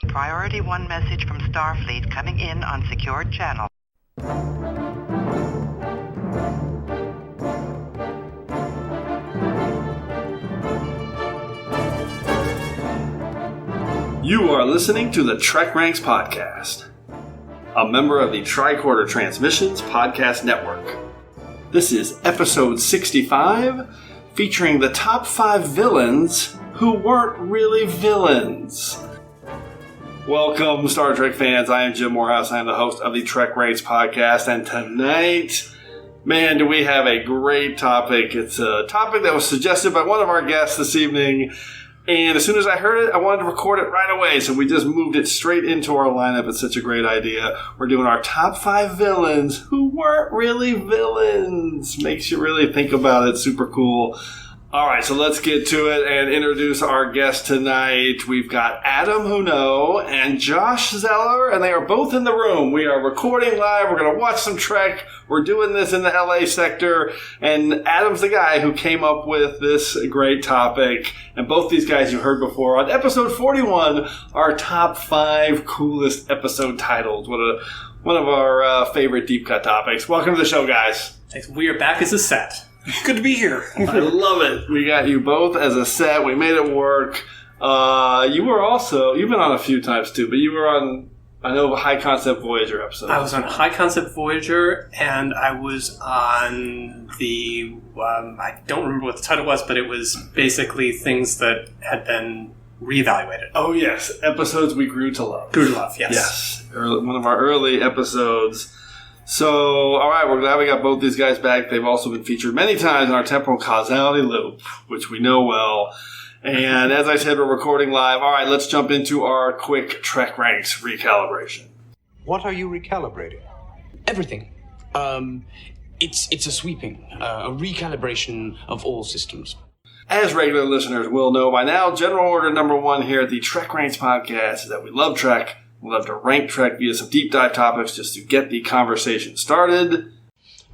Priority 1 message from Starfleet coming in on secured channel. You are listening to the TrekRanks podcast, a member of the Tricorder Transmissions Podcast Network. This is episode 65, featuring the top 5 villains who weren't really villains. Welcome, Star Trek fans. I am Jim Moorhouse. I am the host of the TrekRanks podcast, and tonight, man, do we have a great topic. It's a topic that was suggested by one of our guests this evening. And as soon as I heard it, I wanted to record it right away, so we just moved it straight into our lineup. It's such a great idea. We're doing our top 5 villains who weren't really villains. Makes you really think about it. Super cool. All right, so let's get to it and introduce our guest tonight. We've got Adam Hunault and Josh Zeller, and they are both in the room. We are recording live. We're going to watch some Trek. We're doing this in the LA sector, and Adam's the guy who came up with this great topic. And both these guys you heard before on episode 41 are top 5 coolest episode titles. One of our favorite deep cut topics. Welcome to the show, guys. Thanks. We are back as a set. Good to be here. I love it. We got you both as a set. We made it work. You've been on a few times too, but you were on, I know, High Concept Voyager episode. I was on High Concept Voyager, and I was on the, I don't remember what the title was, but it was basically things that had been reevaluated. Oh, yes. Episodes we grew to love. Grew to love, yes. Yes. One of our early episodes. So, all right, we're glad we got both these guys back. They've also been featured many times in our temporal causality loop, which we know well. And as I said, we're recording live. All right, let's jump into our quick TrekRanks recalibration. What are you recalibrating? Everything. It's a sweeping, a recalibration of all systems. As regular listeners will know by now, general order number 1 here at the TrekRanks podcast is that we love Trek. We love to rank Trek via some deep dive topics just to get the conversation started.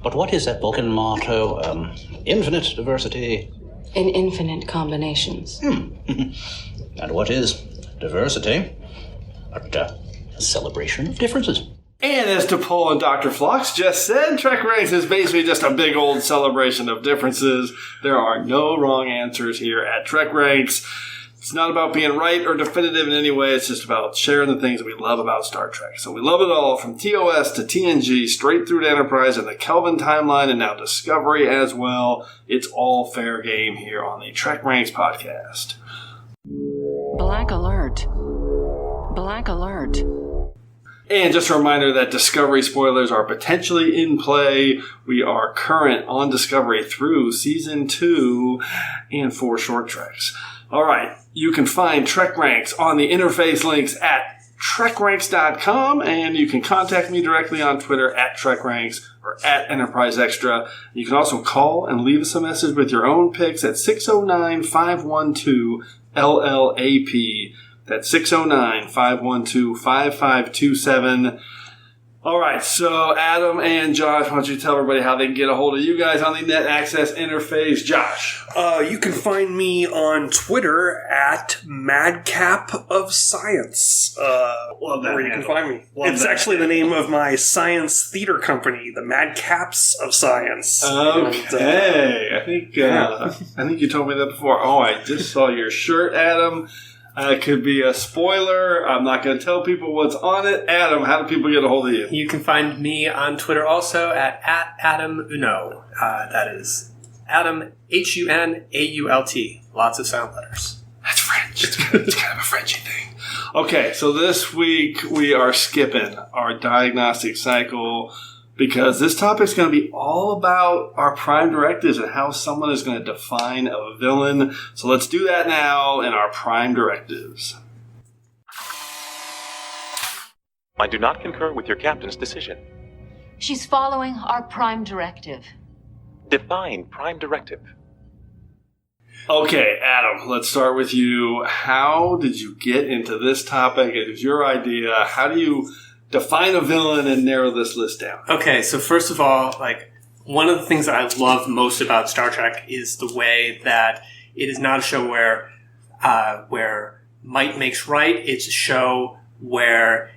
But what is that Vulcan motto? Infinite diversity. In infinite combinations. And what is diversity? But a celebration of differences. And as T'Pol and Dr. Phlox just said, TrekRanks is basically just a big old celebration of differences. There are no wrong answers here at TrekRanks. It's not about being right or definitive in any way. It's just about sharing the things that we love about Star Trek. So we love it all, from TOS to TNG, straight through to Enterprise and the Kelvin timeline, and now Discovery as well. It's all fair game here on the TrekRanks podcast. Black alert. Black alert. And just a reminder that Discovery spoilers are potentially in play. We are current on Discovery through Season 2 and 4 short treks. All right, you can find TrekRanks on the interface links at TrekRanks.com, and you can contact me directly on Twitter at TrekRanks or at Enterprise Extra. You can also call and leave us a message with your own picks at 609-512-LLAP. That's 609-512-5527. All right, so Adam and Josh, why don't you tell everybody how they can get a hold of you guys on the Net Access interface? Josh. You can find me on Twitter at Madcap of Science. Love that where you handle. can find me. Love It's that actually the name of my science theater company, the Madcaps of Science. Okay, I think you told me that before. Oh, I just saw your shirt, Adam. It could be a spoiler. I'm not going to tell people what's on it. Adam, how do people get a hold of you? You can find me on Twitter also at Adam Hunault. That is Adam, Hunault. Lots of sound letters. That's French. It's kind of a Frenchy thing. Okay, so this week we are skipping our Diagnostic Cycle because this topic is going to be all about our Prime Directives and how someone is going to define a villain. So let's do that now in our Prime Directives. I do not concur with your captain's decision. She's following our Prime Directive. Define Prime Directive. Okay, Adam, let's start with you. How did you get into this topic? It was your idea. How do you define a villain and narrow this list down? Okay, so first of all, one of the things that I love most about Star Trek is the way that it is not a show where might makes right. It's a show where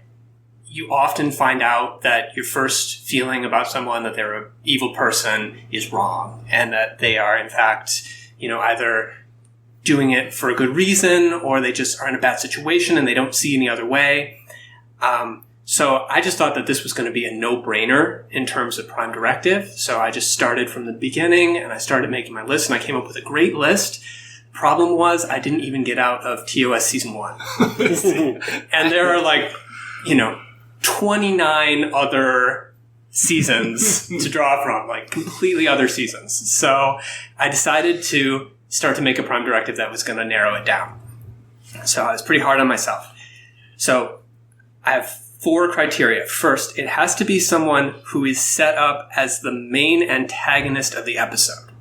you often find out that your first feeling about someone, that they're an evil person, is wrong, and that they are, in fact, either doing it for a good reason, or they just are in a bad situation and they don't see any other way. So I just thought that this was going to be a no-brainer in terms of Prime Directive. So I just started from the beginning and I started making my list, and I came up with a great list. Problem was, I didn't even get out of TOS Season 1. And there are 29 other seasons to draw from, completely other seasons. So I decided to start to make a Prime Directive that was going to narrow it down. So I was pretty hard on myself. So I have 4 criteria. First, it has to be someone who is set up as the main antagonist of the episode.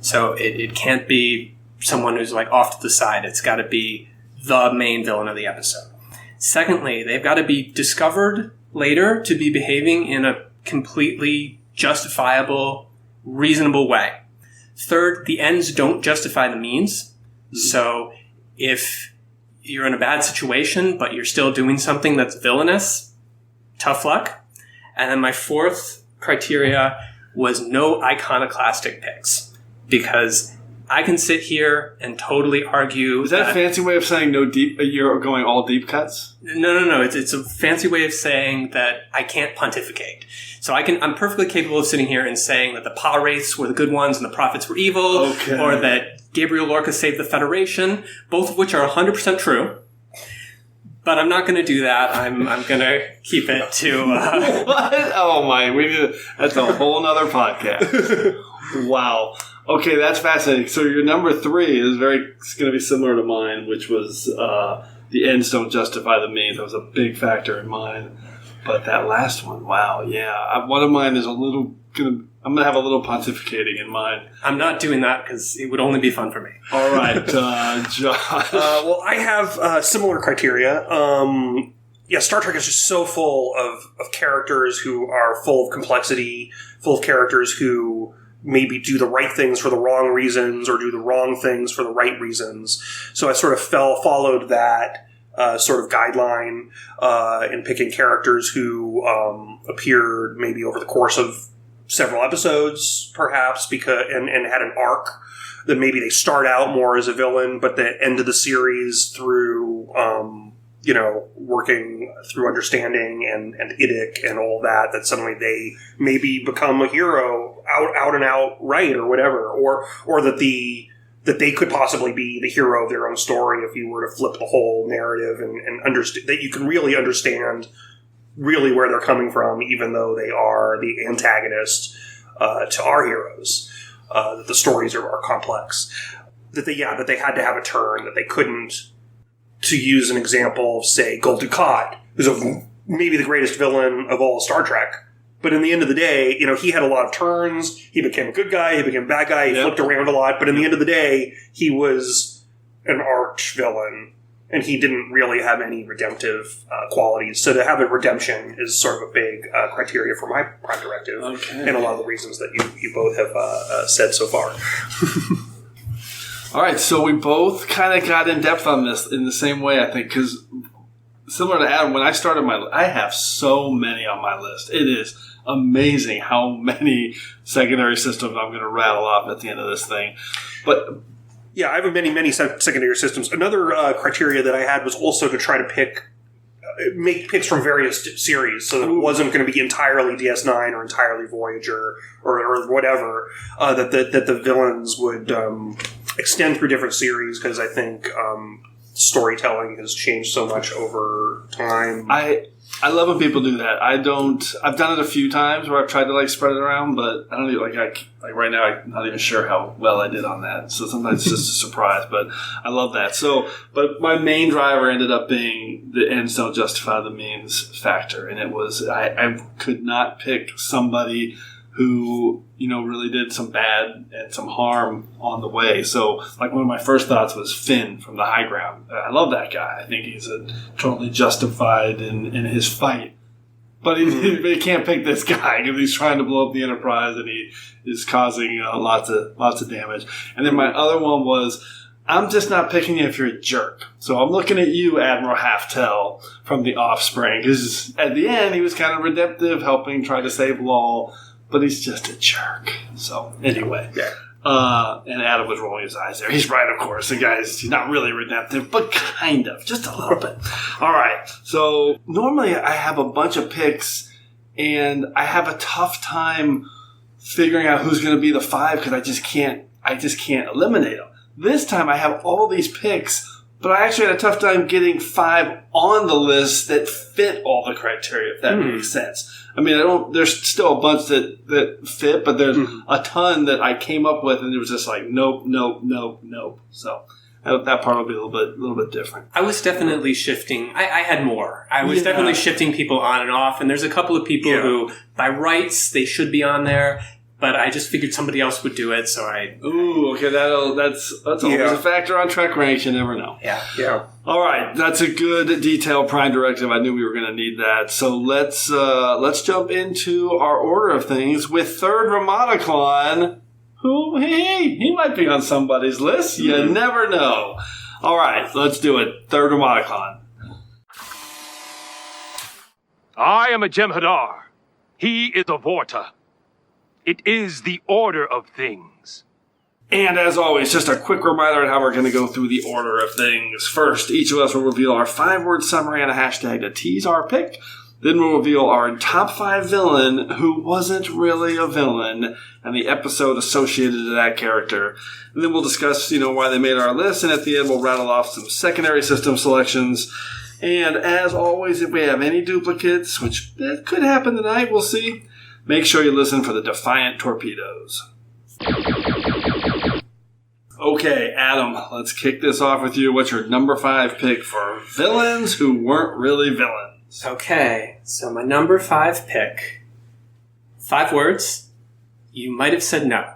So it can't be someone who's off to the side. It's got to be the main villain of the episode. Secondly, they've got to be discovered later to be behaving in a completely justifiable, reasonable way. Third, the ends don't justify the means. So if you're in a bad situation, but you're still doing something that's villainous, tough luck. And then my 4th criteria was no iconoclastic picks, because I can sit here and totally argue. Is that a fancy way of saying no deep? You're going all deep cuts? No. It's a fancy way of saying that I can't pontificate. So I'm perfectly capable of sitting here and saying that the Pa Wraiths were the good ones and the prophets were evil, or that Gabriel Lorca saved the Federation, both of which are 100% true. But I'm not going to do that. I'm going to keep it to... What? Oh my, that's a whole nother podcast. Wow. Okay, that's fascinating. So your number 3 is it's going to be similar to mine, which was the ends don't justify the means. That was a big factor in mine. But that last one, wow, yeah. One of mine is I'm going to have a little pontificating in mine. I'm not doing that because it would only be fun for me. All right, Josh. Well, I have similar criteria. Star Trek is just so full of characters who are full of complexity, full of characters who maybe do the right things for the wrong reasons or do the wrong things for the right reasons. So I sort of followed that sort of guideline in picking characters who appeared maybe over the course of several episodes, perhaps, and had an arc that maybe they start out more as a villain, but the end of the series through working through understanding and IDIC and all that suddenly they maybe become a hero out and out right or whatever, or that they could possibly be the hero of their own story if you were to flip the whole narrative and understand that you can really understand really where they're coming from, even though they are the antagonist to our heroes. That the stories are complex. That they had to have a turn. That they couldn't. To use an example of, say, Gul Dukat, who's maybe the greatest villain of all Star Trek. But in the end of the day, he had a lot of turns. He became a good guy. He became a bad guy. He flipped around a lot. But in the end of the day, he was an arch villain. And he didn't really have any redemptive qualities. So to have a redemption is sort of a big criteria for my Prime Directive. Okay. And a lot of the reasons that you both have said so far. All right, so we both kind of got in depth on this in the same way, I think, because similar to Adam, when I started I have so many on my list. It is amazing how many secondary systems I'm going to rattle off at the end of this thing. But yeah, I have many secondary systems. Another criteria that I had was also to try to make picks from various series, so that it wasn't going to be entirely DS9 or entirely Voyager or whatever. That the villains would extend through different series, because I think storytelling has changed so much over time. I love when people do that. I've done it a few times where I've tried to spread it around, but I don't even, right now I'm not even sure how well I did on that. So sometimes it's just a surprise, but I love that. So, but my main driver ended up being the ends don't justify the means factor. And it was, I could not pick somebody who, really did some bad and some harm on the way. So, one of my first thoughts was Finn from The High Ground. I love that guy. I think he's totally justified in his fight. But he can't pick this guy because he's trying to blow up the Enterprise and he is causing lots of damage. And then my other one was I'm just not picking you if you're a jerk. So I'm looking at you, Admiral Halftell from The Offspring, because at the end he was kind of redemptive, helping try to save Law, but he's just a jerk. So anyway, and Adam was rolling his eyes there. He's right, of course. The guy's not really redemptive, but kind of, just a little bit. All right. So normally I have a bunch of picks, and I have a tough time figuring out who's going to be the 5 because I just can't eliminate them. This time I have all these picks, but I actually had a tough time getting 5 on the list that fit all the criteria, if that makes sense. I mean, there's still a bunch that fit, but there's a ton that I came up with, and it was just like, nope. So that part will be a little bit different. I was definitely shifting. I had more. I was definitely shifting people on and off, and there's a couple of people who, by rights, they should be on there. But I just figured somebody else would do it, so I... Ooh, okay, that's always a factor on TrekRanks, you never know. Yeah. All right, that's a good detailed Prime Directive. I knew we were going to need that. So let's jump into our order of things with third Ramataclon, who, hey, he might be on somebody's list. You never know. All right, let's do it. Third Ramataclon. I am a Jem'Hadar. He is a Vorta. It is the order of things. And as always, just a quick reminder on how we're going to go through the order of things. First, each of us will reveal our 5-word summary and a hashtag to tease our pick. Then we'll reveal our top 5 villain who wasn't really a villain and the episode associated to that character. And then we'll discuss, why they made our list. And at the end, we'll rattle off some secondary system selections. And as always, if we have any duplicates, which could happen tonight, we'll see. Make sure you listen for the Defiant Torpedoes. Okay, Adam, let's kick this off with you. What's your number 5 pick for villains who weren't really villains? Okay, so my number 5 pick. 5 words. You might have said no.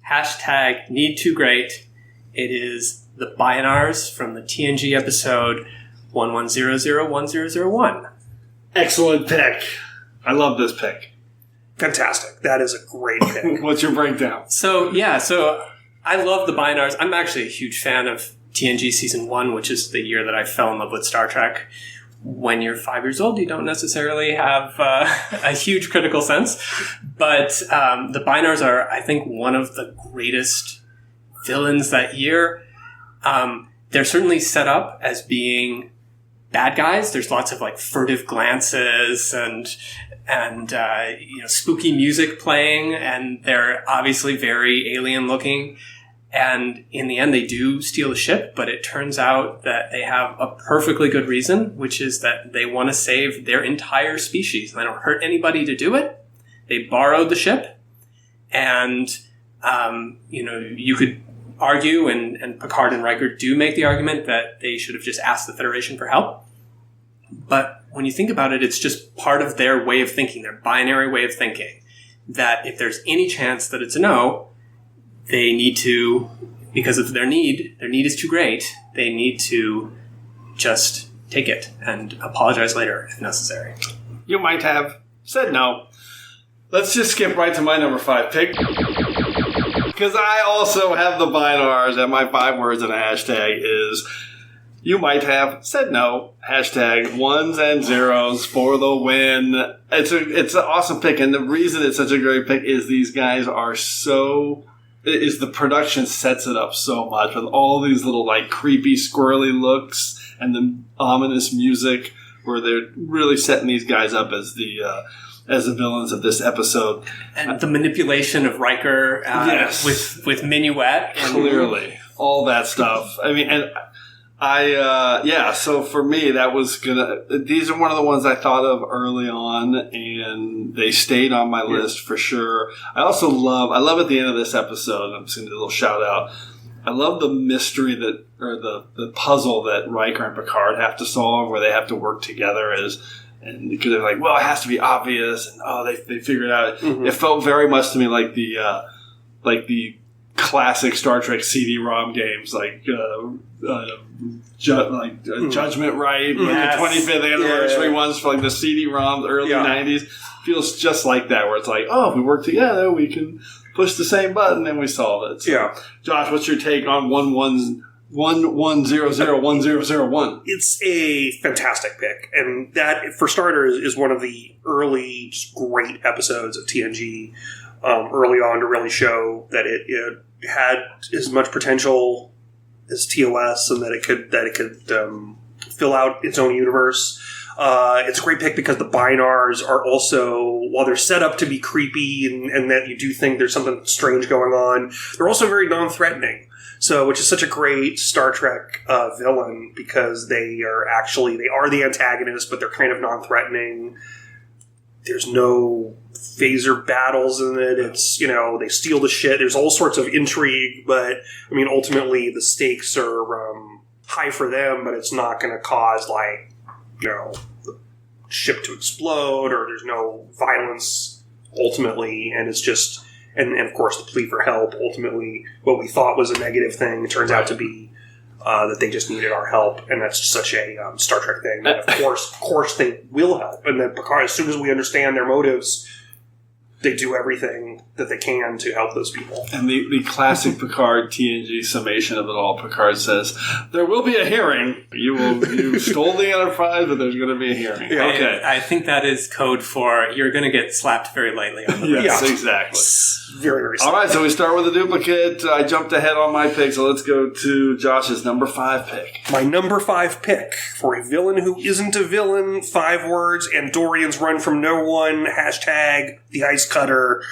Hashtag need too great. It is the Bionars from the TNG episode 11001001. Excellent pick. I love this pick. Fantastic. That is a great pick. What's your breakdown? So I love the Bionars. I'm actually a huge fan of TNG Season 1, which is the year that I fell in love with Star Trek. When you're 5 years old, you don't necessarily have a huge critical sense. But the Bionars are, I think, one of the greatest villains that year. They're certainly set up as being bad guys. There's lots of furtive glances and spooky music playing, and they're obviously very alien looking. And in the end, they do steal the ship, but it turns out that they have a perfectly good reason, which is that they want to save their entire species. And they don't hurt anybody to do it. They borrowed the ship, and you could argue, and Picard and Riker do make the argument that they should have just asked the Federation for help. But when you think about it, it's just part of their way of thinking, their binary way of thinking, that if there's any chance that it's a no, they need to, because of their need is too great, they need to just take it and apologize later if necessary. You might have said no. Let's just skip right to my number 5 pick. Because I also have the Bionars, and my 5 words and a hashtag is... You might have said no. Hashtag 1s and 0s for the win. It's an awesome pick, and the reason it's such a great pick is these guys are the production sets it up so much with all these little creepy, squirrely looks and the ominous music, where they're really setting these guys up as the villains of this episode. And the manipulation of Riker with Minuet. Clearly. All that stuff. I mean, and... so for me, that was these are one of the ones I thought of early on, and they stayed on my list for sure. I also love at the end of this episode, I'm just going to do a little shout out. I love the mystery or the puzzle that Riker and Picard have to solve, where they have to work together and because they're like, well, it has to be obvious, and they figure it out. Mm-hmm. It felt very much to me like the classic Star Trek CD-ROM games, Judgment Right, the 25th anniversary ones for the CD-ROMs, early 90s. Feels just like that, where it's if we work together, we can pushed the same button and we solved it. So, yeah. Josh, what's your take on 11001001? It's a fantastic pick, and that, for starters, is one of the early just great episodes of TNG early on to really show that it had as much potential as TOS, and that it could fill out its own universe. It's a great pick because the Binars are also, while they're set up to be creepy and that you do think there's something strange going on, they're also very non-threatening. So, which is such a great Star Trek villain, because they are the antagonist, but they're kind of non-threatening. There's no phaser battles in it. It's, they steal the shit. There's all sorts of intrigue, but, I mean, ultimately the stakes are high for them, but it's not going to cause, the ship to explode, or there's no violence, ultimately, and it's just... And of course, the plea for help, ultimately, what we thought was a negative thing turns out to be that they just needed our help. And that's such a Star Trek thing. And of course, they will help. And then Picard, as soon as we understand their motives, they do everything that they can to help those people. And the classic Picard TNG summation of it all, Picard says, there will be a hearing. You stole the Enterprise, but there's going to be a hearing. Yeah, okay. I think that is code for you're going to get slapped very lightly on the wrist. Yes, exactly. Very, very all right, so we start with a duplicate. I jumped ahead on my pick, so let's go to Josh's number 5 pick. My number 5 pick for a villain who isn't a villain, 5 words, Andorians run from no one, hashtag the ice cutter.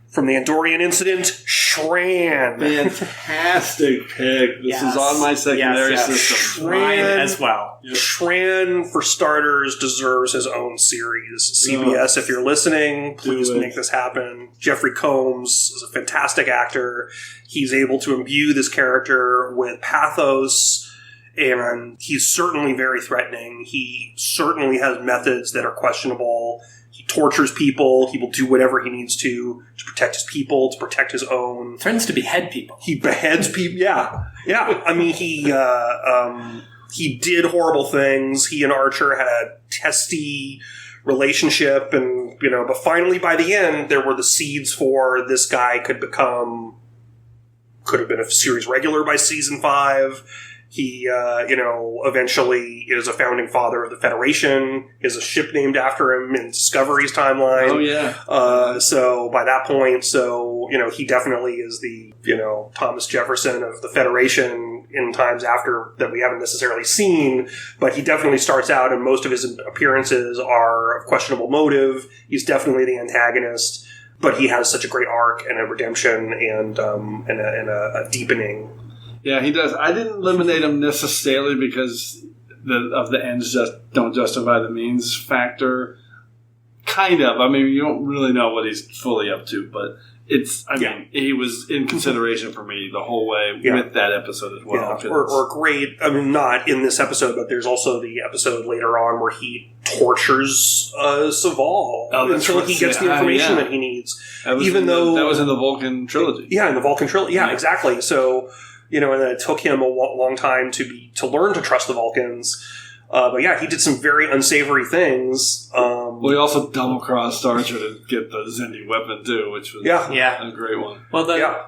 From the Andorian incident, Shran. Fantastic pick. This is on my secondary system. Mine as well. Yep. Shran, for starters, deserves his own series. CBS, if you're listening, please make this happen. Jeffrey Combs is a fantastic actor. He's able to imbue this character with pathos, and he's certainly very threatening. He certainly has methods that are questionable. He tortures people. He will do whatever he needs to protect his people, to protect his own. Threatens to behead people. He beheads people. Yeah. I mean, he did horrible things. He and Archer had a testy relationship, and but finally, by the end, there were the seeds for this guy could have been a series regular by season 5. He, eventually is a founding father of the Federation. He has a ship named after him in Discovery's timeline. Oh, yeah. So by that point, he definitely is the, Thomas Jefferson of the Federation in times after that we haven't necessarily seen. But he definitely starts out, and most of his appearances are of questionable motive. He's definitely the antagonist. But he has such a great arc and a redemption and a deepening. Yeah, he does. I didn't eliminate him necessarily because of the ends just don't justify the means factor. Kind of. I mean, you don't really know what he's fully up to, but he was in consideration for me the whole way with that episode as well. Yeah. Or great, not in this episode, but there's also the episode later on where he tortures Saval until he gets the information that he needs. That was in the Vulcan trilogy. Yeah, in the Vulcan trilogy. Yeah, exactly. So... and then it took him a long time to learn to trust the Vulcans. But yeah, he did some very unsavory things. He also double-crossed Archer to get the Xindi weapon, too, which was a great one. Well,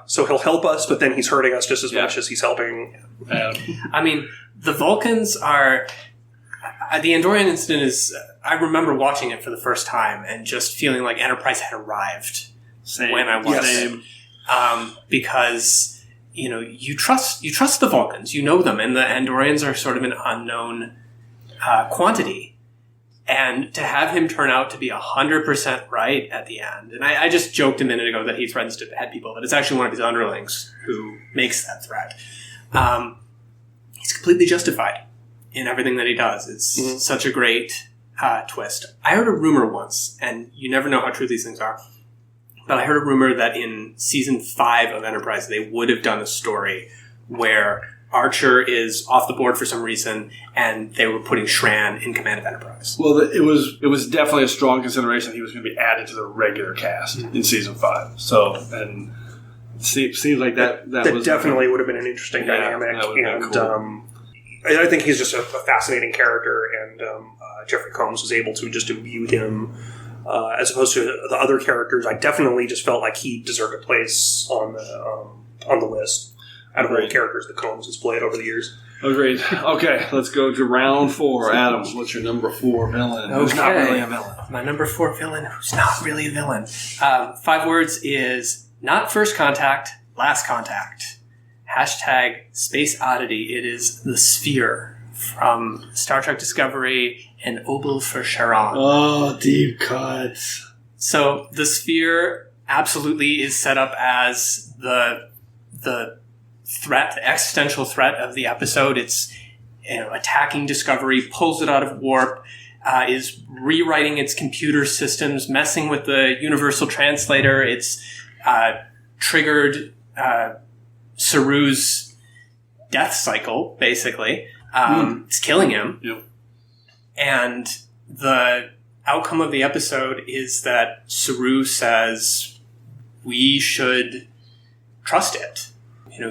so he'll help us, but then he's hurting us just as much as he's helping. I mean, the Vulcans are... the Andorian incident is... I remember watching it for the first time and just feeling like Enterprise had arrived when I watched it. Because... you trust the Vulcans, you know them, and the Andorians are sort of an unknown quantity. And to have him turn out to be 100% right at the end, and I just joked a minute ago that he threatens to behead people, but it's actually one of his underlings who makes that threat. He's completely justified in everything that he does. It's such a great twist. I heard a rumor once, and you never know how true these things are, but I heard a rumor that in season 5 of Enterprise, they would have done a story where Archer is off the board for some reason, and they were putting Shran in command of Enterprise. Well, it was definitely a strong consideration that he was going to be added to the regular cast in season 5. So, and it seems like that was definitely would have been an interesting dynamic. That would have been cool. I think he's just a fascinating character, and Jeffrey Combs was able to just imbue him as opposed to the other characters. I definitely just felt like he deserved a place on the list out of all the characters that Combs has played over the years. Agreed. Okay, let's go to round 4. Adam, what's your number 4 villain? Who's not really a villain? My number 4 villain who's not really a villain. 5 words is not first contact, last contact. Hashtag Space Oddity. It is the Sphere from Star Trek Discovery and Obel for Charon. Oh, deep cuts. So the Sphere absolutely is set up as the threat, the existential threat of the episode. It's attacking Discovery, pulls it out of warp, is rewriting its computer systems, messing with the universal translator. It's triggered Saru's death cycle, basically. It's killing him. Yep. And the outcome of the episode is that Saru says we should trust it.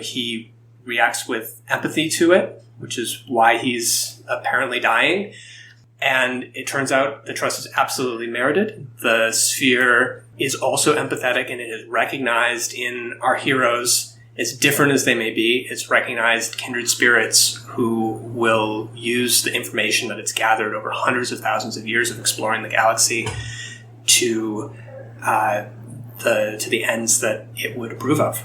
He reacts with empathy to it, which is why he's apparently dying. And it turns out the trust is absolutely merited. The Sphere is also empathetic, and it is recognized in our heroes, as different as they may be. It's recognized kindred spirits who will use the information that it's gathered over hundreds of thousands of years of exploring the galaxy to the ends that it would approve of.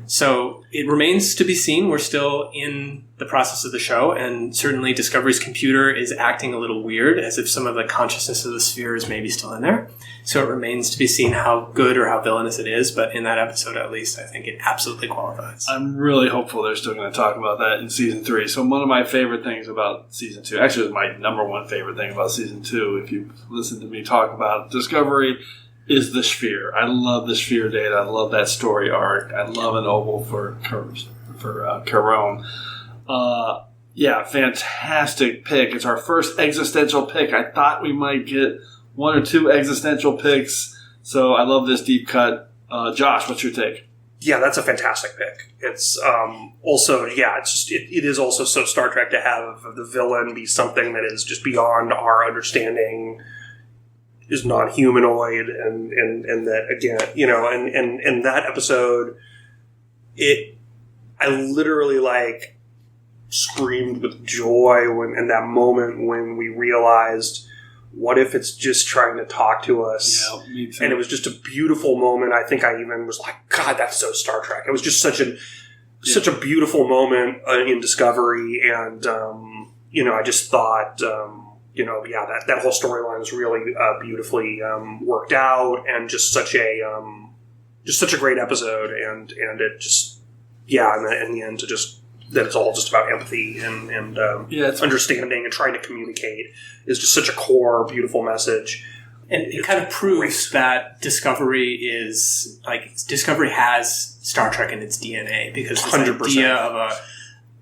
So it remains to be seen. We're still in the process of the show, and certainly Discovery's computer is acting a little weird, as if some of the consciousness of the Sphere is maybe still in there. So it remains to be seen how good or how villainous it is, but in that episode at least, I think it absolutely qualifies. I'm really hopeful they're still going to talk about that in Season 3. So one of my favorite things about Season 2, actually it was my number 1 favorite thing about Season 2, if you listen to me talk about Discovery, is the Sphere. I love the Sphere data. I love that story arc. I love an Obel for Charon. Yeah, fantastic pick. It's our first existential pick. I thought we might get 1 or 2 existential picks. So I love this deep cut. Josh, what's your take? Yeah, that's a fantastic pick. It's also, it is also so Star Trek to have the villain be something that is just beyond our understanding, is non-humanoid, and that, again, and that episode, I literally screamed with joy in that moment when we realized, what if it's just trying to talk to us? Yeah, me too. And it was just a beautiful moment. I think I even was like, God, that's so Star Trek. It was just such a beautiful moment in Discovery, and I just thought, that whole storyline was really beautifully worked out, and just such a great episode, and it just, in the end, to just that it's all just about empathy and it's understanding and trying to communicate is just such a core, beautiful message. And it kind of proves that Discovery has Star Trek in its DNA, because this 100%. Idea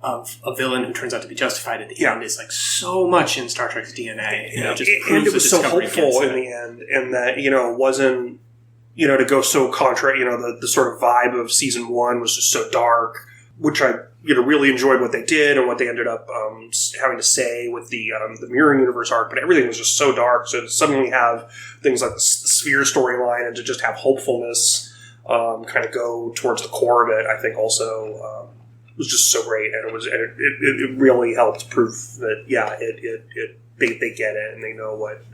of a villain who turns out to be justified at the end is so much in Star Trek's DNA. And it was so hopeful in the end, and that, it wasn't, to go so contra, the sort of vibe of season 1 was just so dark, which I, really enjoyed what they did and what they ended up having to say with the Mirror Universe arc, but everything was just so dark. So to suddenly have things like the Sphere storyline, and to just have hopefulness kind of go towards the core of it, I think also was just so great, and it really helped prove that they get it and they know what.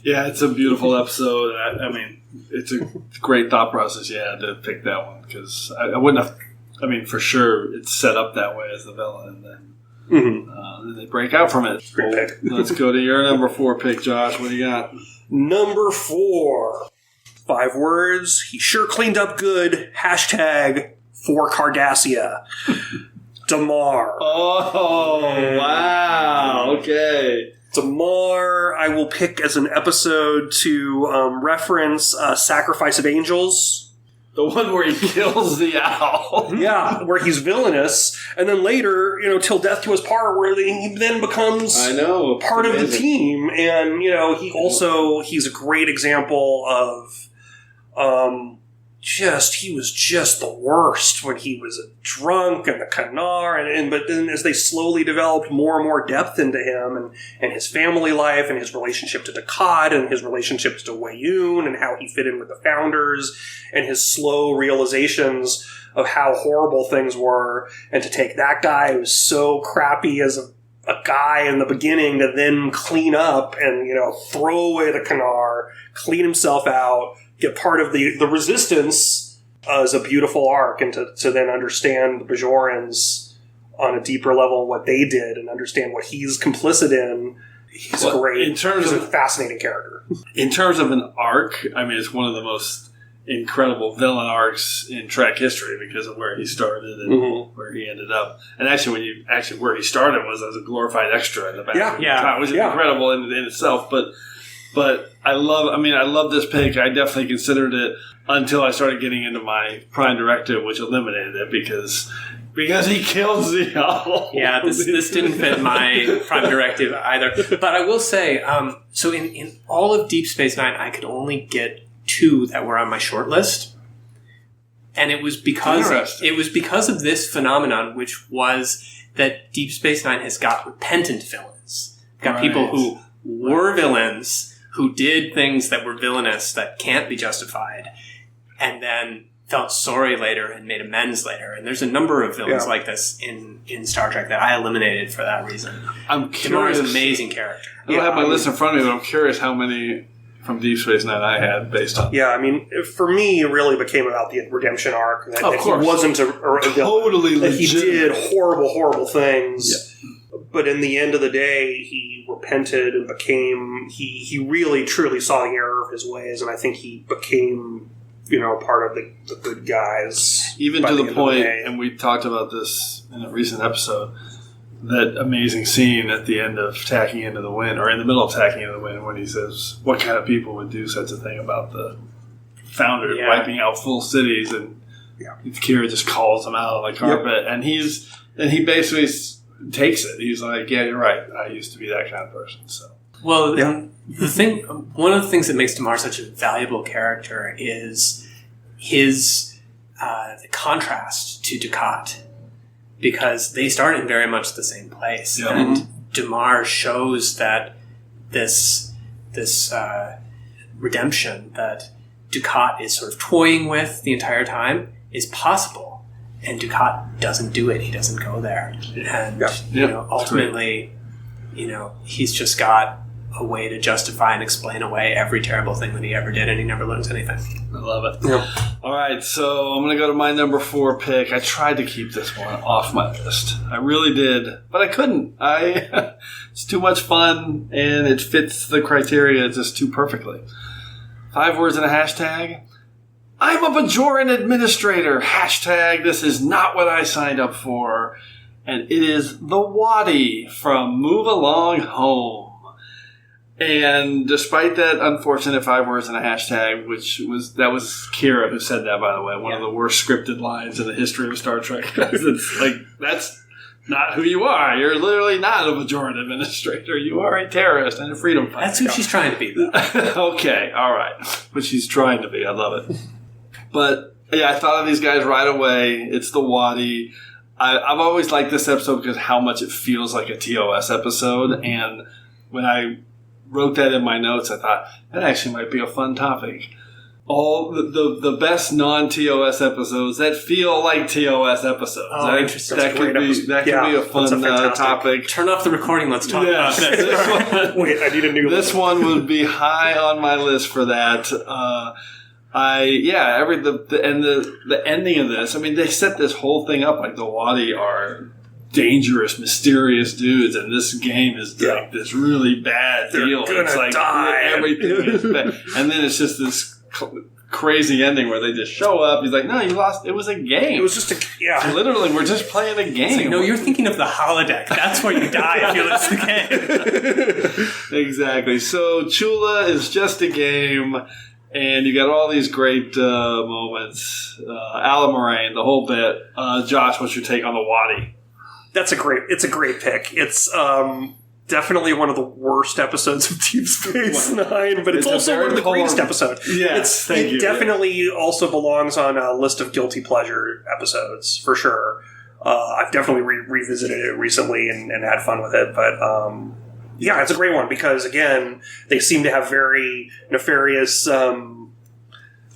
Yeah, it's a beautiful episode. I mean, it's a great thought process. Yeah, to pick that one, because I wouldn't have. I mean, for sure, it's set up that way as the villain, and then they break out from it. Great pick. Let's go to your number 4 pick, Josh. What do you got? Number 4, 5 words. He sure cleaned up good. Hashtag for Cardassia. Damar. Oh, wow. Okay. Damar, I will pick as an episode to reference Sacrifice of Angels. The one where he kills the owl. Yeah, where he's villainous. And then later, Till Death Do Us Part, where he then becomes part of the team. And, he's a great example of he was just the worst when he was a drunk and the Canar, but then as they slowly developed more and more depth into him and his family life and his relationship to Dukat and his relationship to Wei-Yun and how he fit in with the founders and his slow realizations of how horrible things were, and to take that guy who was so crappy as a guy in the beginning to then clean up and, throw away the Canar, clean himself out, get part of the resistance is a beautiful arc, and to then understand the Bajorans on a deeper level what they did and understand what he's complicit in. He's great. He's a fascinating character. In terms of an arc, I mean, it's one of the most incredible villain arcs in Trek history because of where he started and where he ended up. And actually, where he started was as a glorified extra in the back. Which is incredible in itself. But I love this pick. I definitely considered it until I started getting into my Prime Directive, which eliminated it because he killed Zeller. Yeah, this didn't fit my Prime Directive either. But I will say, so in all of Deep Space Nine, I could only get 2 that were on my short list. And it was because of this phenomenon, which was that Deep Space Nine has got repentant villains. Got people who were villains, who did things that were villainous that can't be justified, and then felt sorry later and made amends later. And there's a number of villains like this in Star Trek that I eliminated for that reason. I'm curious. Damar's an amazing character. I don't have my list in front of me, but I'm curious how many from Deep Space Nine I had based on. Yeah, I mean, for me, it really became about the redemption arc. That of course. He wasn't a totally villain. That he legitimate. did horrible things. Yeah. But in the end of the day, he repented and became... He really, truly saw the error of his ways, and I think he became, part of the good guys. Even to the point, and we talked about this in a recent episode, that amazing scene at the end of Tacking Into the Wind, or in the middle of Tacking Into the Wind, when he says, what kind of people would do such a thing about the founder wiping out full cities, and Kira just calls him out on the carpet, and he basically takes it. He's like, yeah, you're right. I used to be that kind of person. So, well, one of the things that makes Damar such a valuable character is his the contrast to Dukat, because they start in very much the same place, and Damar shows that this redemption that Dukat is sort of toying with the entire time is possible. And Dukat doesn't do it. He doesn't go there. And, ultimately, he's just got a way to justify and explain away every terrible thing that he ever did, and he never learns anything. I love it. Yeah. All right, so I'm going to go to my number 4 pick. I tried to keep this one off my list. I really did, but I couldn't. It's too much fun, and it fits the criteria just too perfectly. 5 words and a hashtag. I'm a Bajoran administrator. Hashtag, this is not what I signed up for. And it is the Wadi from Move Along Home. And despite that unfortunate 5 words and a hashtag, that was Kira who said that, by the way, one of the worst scripted lines in the history of Star Trek. It's like, that's not who you are. You're literally not a Bajoran administrator. You are a terrorist and a freedom fighter. That's who she's trying to be, though. Okay, all right. But she's trying to be. I love it. But, yeah, I thought of these guys right away. It's the Wadi. I've always liked this episode because how much it feels like a TOS episode. And when I wrote that in my notes, I thought, that actually might be a fun topic. All the best non-TOS episodes that feel like TOS episodes. Oh, interesting. That could be a fun topic. Turn off the recording. Let's talk about it. Wait, I need a new This one would be high on my list for that. The ending of this. I mean, they set this whole thing up like the Wadi are dangerous, mysterious dudes, and this game is like this really bad deal. It's like everything is bad, and then it's just this crazy ending where they just show up. He's like, "No, you lost. It was a game. It was just literally, we're just playing a game." Like, no, you're thinking of the holodeck. That's where you die if you lose the game. Exactly. So Chula is just a game. And you got all these great moments. Alan Moraine, the whole bit. Josh, what's your take on the Wadi? It's a great pick. It's definitely one of the worst episodes of Deep Space Nine, but it's also one of the greatest episodes. Yes, it definitely also belongs on a list of guilty pleasure episodes, for sure. I've definitely revisited it recently and had fun with it, but yeah, it's a great one because, again, they seem to have very nefarious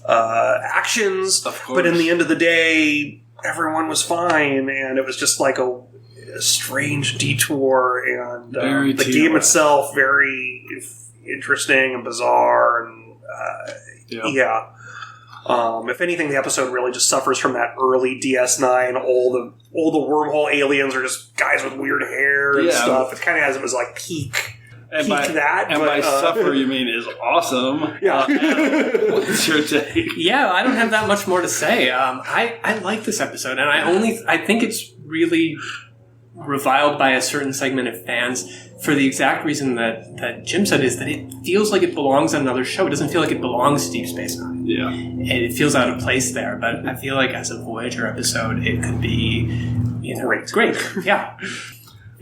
actions, but in the end of the day, everyone was fine, and it was just like a strange detour, and the game itself very interesting and bizarre, and if anything, the episode really just suffers from that early DS9. All the wormhole aliens are just guys with weird hair and stuff. It kind of has it as like peak. And by suffer, you mean is awesome. Yeah. What's your take? Yeah, I don't have that much more to say. I like this episode, and I think it's really reviled by a certain segment of fans for the exact reason that Jim said, is that it feels like it belongs on another show. It doesn't feel like it belongs to Deep Space Nine. Yeah. It feels out of place there, but I feel like as a Voyager episode, it could be, great. Yeah.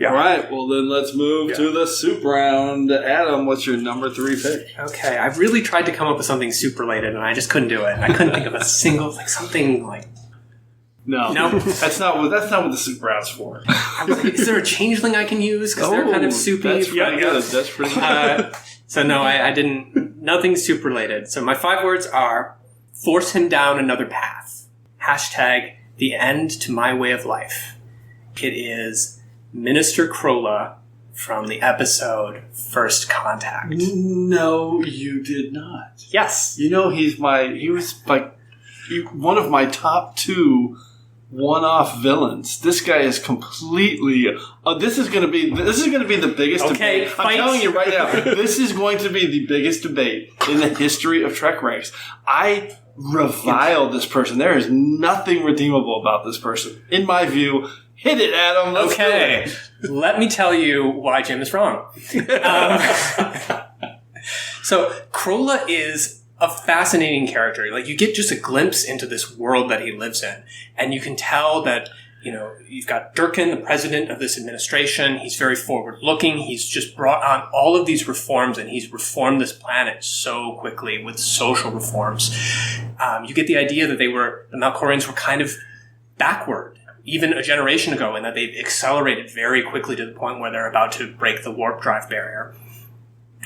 All right, well then let's move to the soup round. Adam, what's your number 3 pick? Okay, I've really tried to come up with something soup related, and I just couldn't do it. I couldn't think of a single, something like... No. That's not what the soup round's for. I was like, is there a changeling I can use? Because they're kind of soupy. That's pretty good. That's pretty good. So no, I didn't. Nothing soup related. So my 5 words are: force him down another path. # the end to my way of life. It is Minister Krola from the episode First Contact. No, you did not. Yes. He was one of my top 2 one-off villains. This guy is completely. This is going to be the biggest debate. Fight. I'm telling you right now, this is going to be the biggest debate in the history of TrekRanks. I revile this person. There is nothing redeemable about this person, in my view. Hit it, Adam. Let's do it. Let me tell you why Jim is wrong. So Krola is a fascinating character. Like, you get just a glimpse into this world that he lives in, and you can tell that, you've got Durkin, the president of this administration. He's very forward-looking. He's just brought on all of these reforms, and he's reformed this planet so quickly with social reforms. You get the idea that the Malcorians were kind of backward even a generation ago, and that they've accelerated very quickly to the point where they're about to break the warp drive barrier.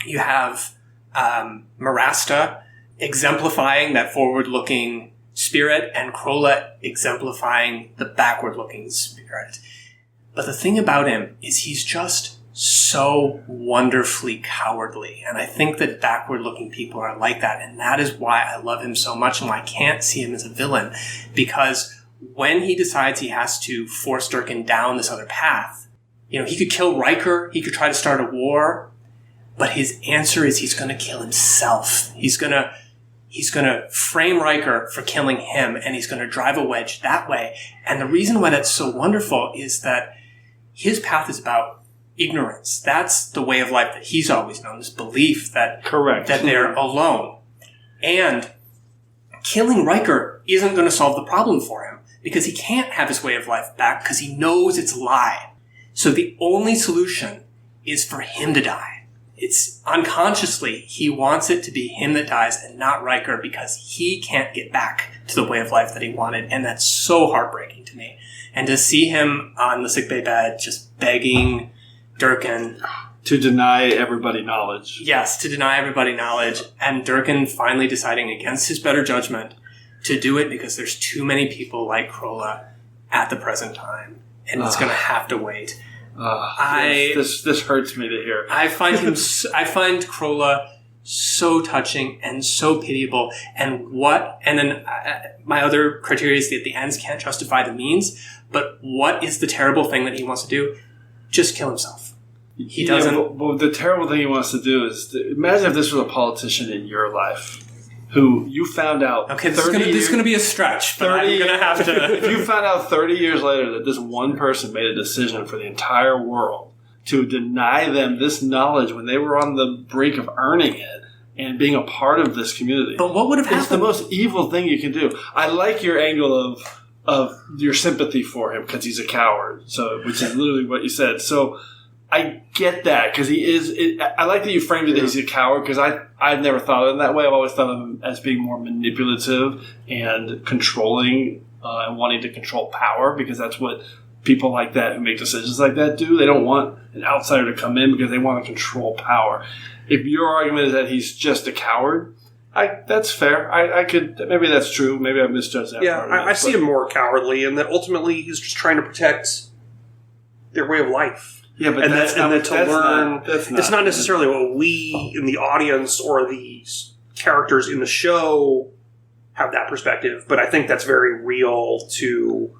You have Marasta exemplifying that forward-looking spirit, and Krola exemplifying the backward-looking spirit. But the thing about him is he's just so wonderfully cowardly, and I think that backward-looking people are like that, and that is why I love him so much, and why I can't see him as a villain, because when he decides he has to force Durkin down this other path, he could kill Riker, he could try to start a war, but his answer is he's going to kill himself. He's going to frame Riker for killing him, and he's going to drive a wedge that way. And the reason why that's so wonderful is that his path is about ignorance. That's the way of life that he's always known, this belief that they're alone. And killing Riker isn't going to solve the problem for him, because he can't have his way of life back because he knows it's a lie. So the only solution is for him to die. It's unconsciously, he wants it to be him that dies and not Riker, because he can't get back to the way of life that he wanted. And that's so heartbreaking to me. And to see him on the sickbay bed just begging Durkin to deny everybody knowledge. Yes, to deny everybody knowledge. And Durkin finally deciding against his better judgment to do it because there's too many people like Krola at the present time. And it's going to have to wait. This hurts me to hear. I find Krola so touching and so pitiable. And then my other criteria is that the ends can't justify the means. But what is the terrible thing that he wants to do? Just kill himself. He doesn't. But the terrible thing he wants to do is imagine if this was a politician in your life who you found out. Okay, this is going to be a stretch, but I'm going to have to. If you found out 30 years later that this one person made a decision for the entire world to deny them this knowledge when they were on the brink of earning it and being a part of this community. But what would have happened? It's the most evil thing you can do. I like your angle of your sympathy for him because he's a coward, which is literally what you said. So I get that because he is. I like that you framed it that he's a coward because I've never thought of him that way. I've always thought of him as being more manipulative and controlling and wanting to control power because that's what people like that who make decisions like that do. They don't want an outsider to come in because they want to control power. If your argument is that he's just a coward, that's fair. I could maybe that's true. Maybe I misjudged that. Yeah, I see him more cowardly, and that ultimately he's just trying to protect their way of life. Yeah, but it's not necessarily what we in the audience or the characters in the show have that perspective. But I think that's very real to.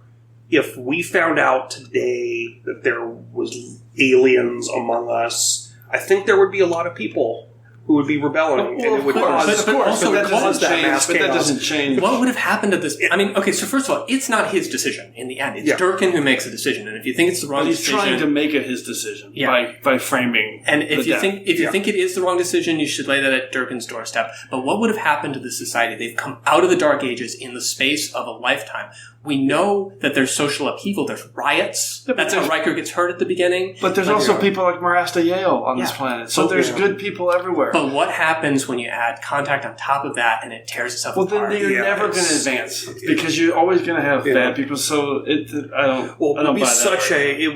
If we found out today that there was aliens among us, I think there would be a lot of people who would be rebelling, and it would cause that mass chaos. But that doesn't change. What would have happened to this? I mean, okay, so first of all, it's not his decision in the end. It's Durkin who makes a decision, and if you think it's the wrong decision, he's trying to make it his decision by framing. And if you think it is the wrong decision, you should lay that at Durkin's doorstep. But what would have happened to this society? They've come out of the Dark Ages in the space of a lifetime. We know that there's social upheaval. There's riots. That's how Riker gets hurt at the beginning. But there's also people like Marasta Yale on this planet. So there's good people everywhere. But what happens when you add contact on top of that and it tears itself apart? Well, then you're never going to advance because you're always going to have bad people. So it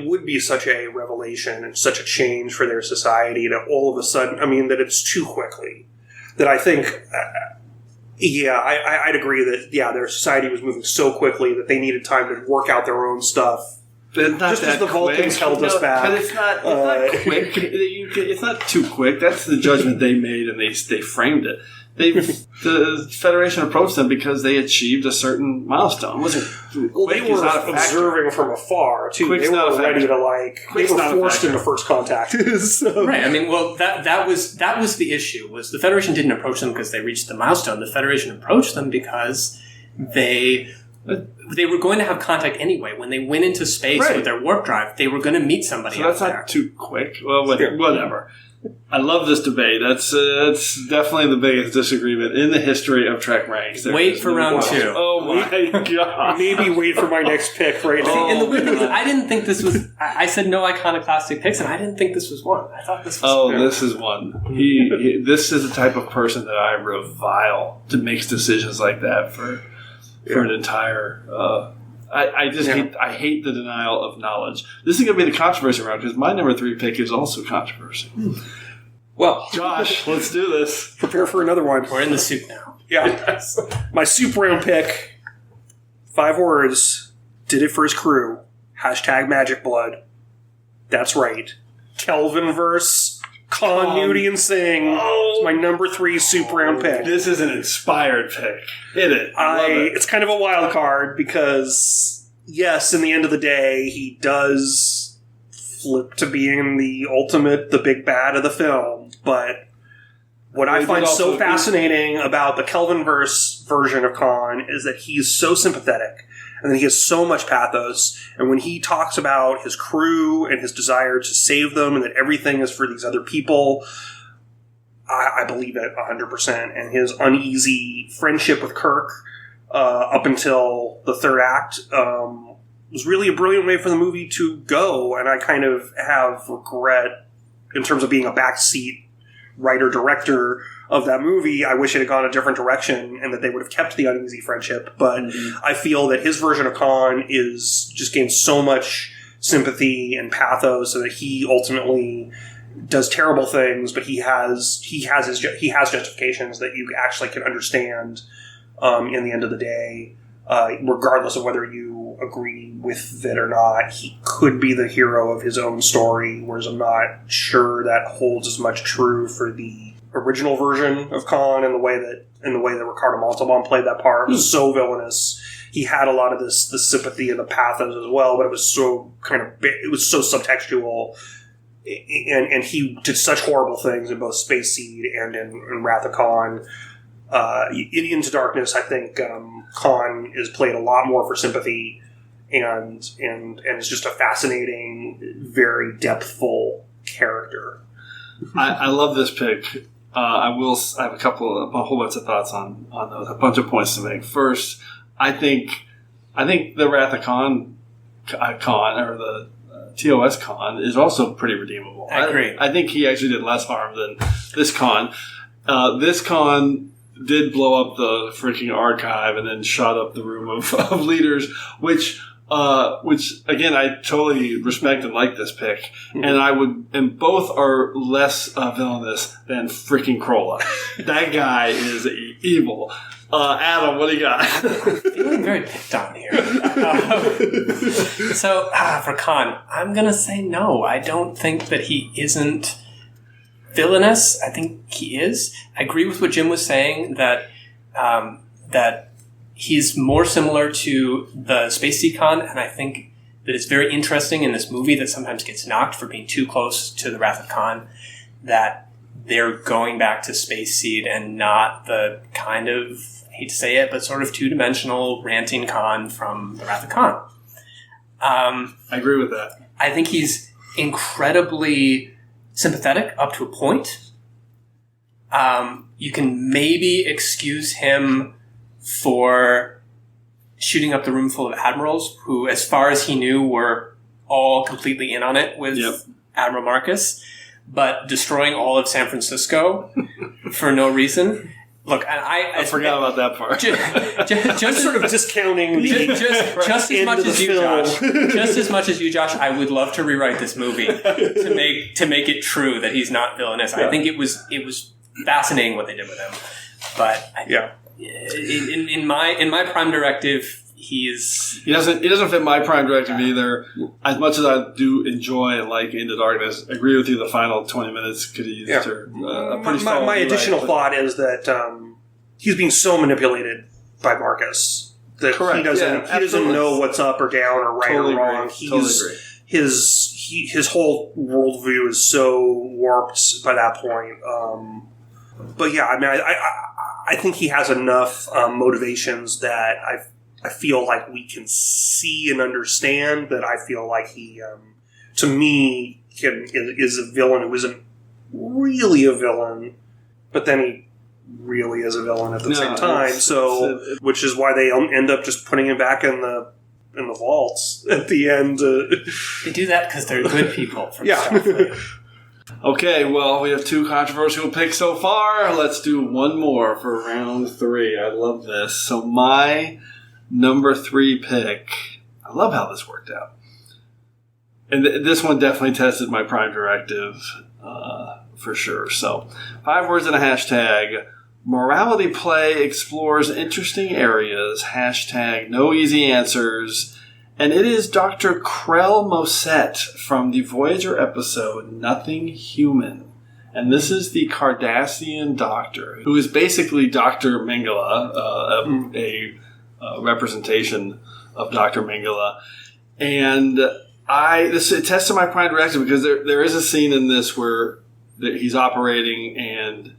would be such a revelation and such a change for their society that all of a sudden, that it's too quickly. That I think... I'd agree that, their society was moving so quickly that they needed time to work out their own stuff. Just as the Vulcans held us back. But it's not quick. It's not too quick. That's the judgment they made, and they framed it. The Federation approached them because they achieved a certain milestone. It wasn't they were observing from afar, too. They were ready to, they were forced into first contact. So. Right. That was the issue, was the Federation didn't approach them because they reached the milestone. The Federation approached them because they were going to have contact anyway. When they went into space with their warp drive, they were going to meet somebody so that's not too quick. Well, whatever. I love this debate. That's definitely the biggest disagreement in the history of TrekRanks. Wait for round 2. Oh my god! Maybe wait for my next pick right now. And the weird thing is, I didn't think this was. I said no iconoclastic picks, and I didn't think this was one. I thought this was. Oh, this is one. This is the type of person that I revile that makes decisions like that for an entire. I hate the denial of knowledge. This is going to be the controversy round because my number 3 pick is also controversial. Well, Josh, let's do this. Prepare for another one. We're in the soup now. Yeah. My soup round pick, 5 words, did it for his crew, #Magic Blood. That's right. Kelvinverse, Khan, Nudie, and Singh is my number 3 soup round pick. This is an inspired pick. Hit it. I love it. It's kind of a wild card because, yes, in the end of the day, he does flip to being the big bad of the film. But what I find so fascinating about the Kelvinverse version of Khan is that he's so sympathetic. And then he has so much pathos. And when he talks about his crew and his desire to save them and that everything is for these other people, I believe it 100%. And his uneasy friendship with Kirk up until the third act was really a brilliant way for the movie to go. And I kind of have regret in terms of being a backseat writer-director of that movie. I wish it had gone a different direction and that they would have kept the uneasy friendship. But I feel that his version of Khan just gained so much sympathy and pathos, so that he ultimately does terrible things, but he has justifications that you actually can understand in the end of the day, regardless of whether you agree with it or not. He could be the hero of his own story, whereas I'm not sure that holds as much true for the original version of Khan and the way that Ricardo Montalban played that part. It was so villainous. He had a lot of the sympathy and the pathos as well, but it was so subtextual. And he did such horrible things in both Space Seed and in Wrath of Khan. Into Darkness, I think Khan is played a lot more for sympathy, and is just a fascinating, very depthful character. I love this pick. I have a whole bunch of thoughts on those, a bunch of points to make. First, I think the Wrath of Khan or the TOS con is also pretty redeemable. I agree. I think he actually did less harm than this con. This con did blow up the freaking archive and then shot up the room of leaders, which again I totally respect and like this pick, and both are less villainous than freaking Krolla. That guy is evil. Adam, what do you got? Feeling very picked on here. So for Khan, I'm gonna say no. I don't think that he isn't villainous. I think he is. I agree with what Jim was saying that he's more similar to the Space Seacon, and I think that it's very interesting in this movie that sometimes gets knocked for being too close to the Wrath of Khan, that they're going back to Space Seed and not the kind of, I hate to say it, but sort of two-dimensional ranting Khan from the Wrath of Khan. I agree with that. I think he's incredibly sympathetic up to a point. You can maybe excuse him for shooting up the room full of admirals who, as far as he knew, were all completely in on it with Admiral Marcus, but destroying all of San Francisco for no reason. Look, I forgot about that part. Just sort of discounting just as much as you, Josh. Just as much as you, Josh. I would love to rewrite this movie to make it true that he's not villainous. Yeah. I think it was fascinating what they did with him, but in my Prime Directive, he doesn't fit my Prime Directive either. As much as I do enjoy and like Into Darkness, I agree with you. The final 20 minutes could have used a pretty solid my additional thought is that he's being so manipulated by Marcus that he doesn't know what's up or down or right or wrong. His whole worldview is so warped by that point. But yeah, I mean, I think he has enough motivations that I feel like we can see and understand, that I feel like he, to me, is a villain who isn't really a villain, but then he really is a villain at the same time. Which is why they end up just putting him back in the vaults at the end. They do that because they're good people from Starfleet. Okay, well, we have 2 controversial picks so far. Let's do one more for round 3. I love this. So my number 3 pick, I love how this worked out. And this one definitely tested my Prime Directive for sure. So 5 words and a hashtag. Morality play explores interesting areas. Hashtag no easy answers. And it is Dr. Krell Mosset from the Voyager episode Nothing Human. And this is the Cardassian doctor, who is basically Dr. Mengele, a representation of Dr. Mengele. And it tested my Prime Directive because there is a scene in this where he's operating and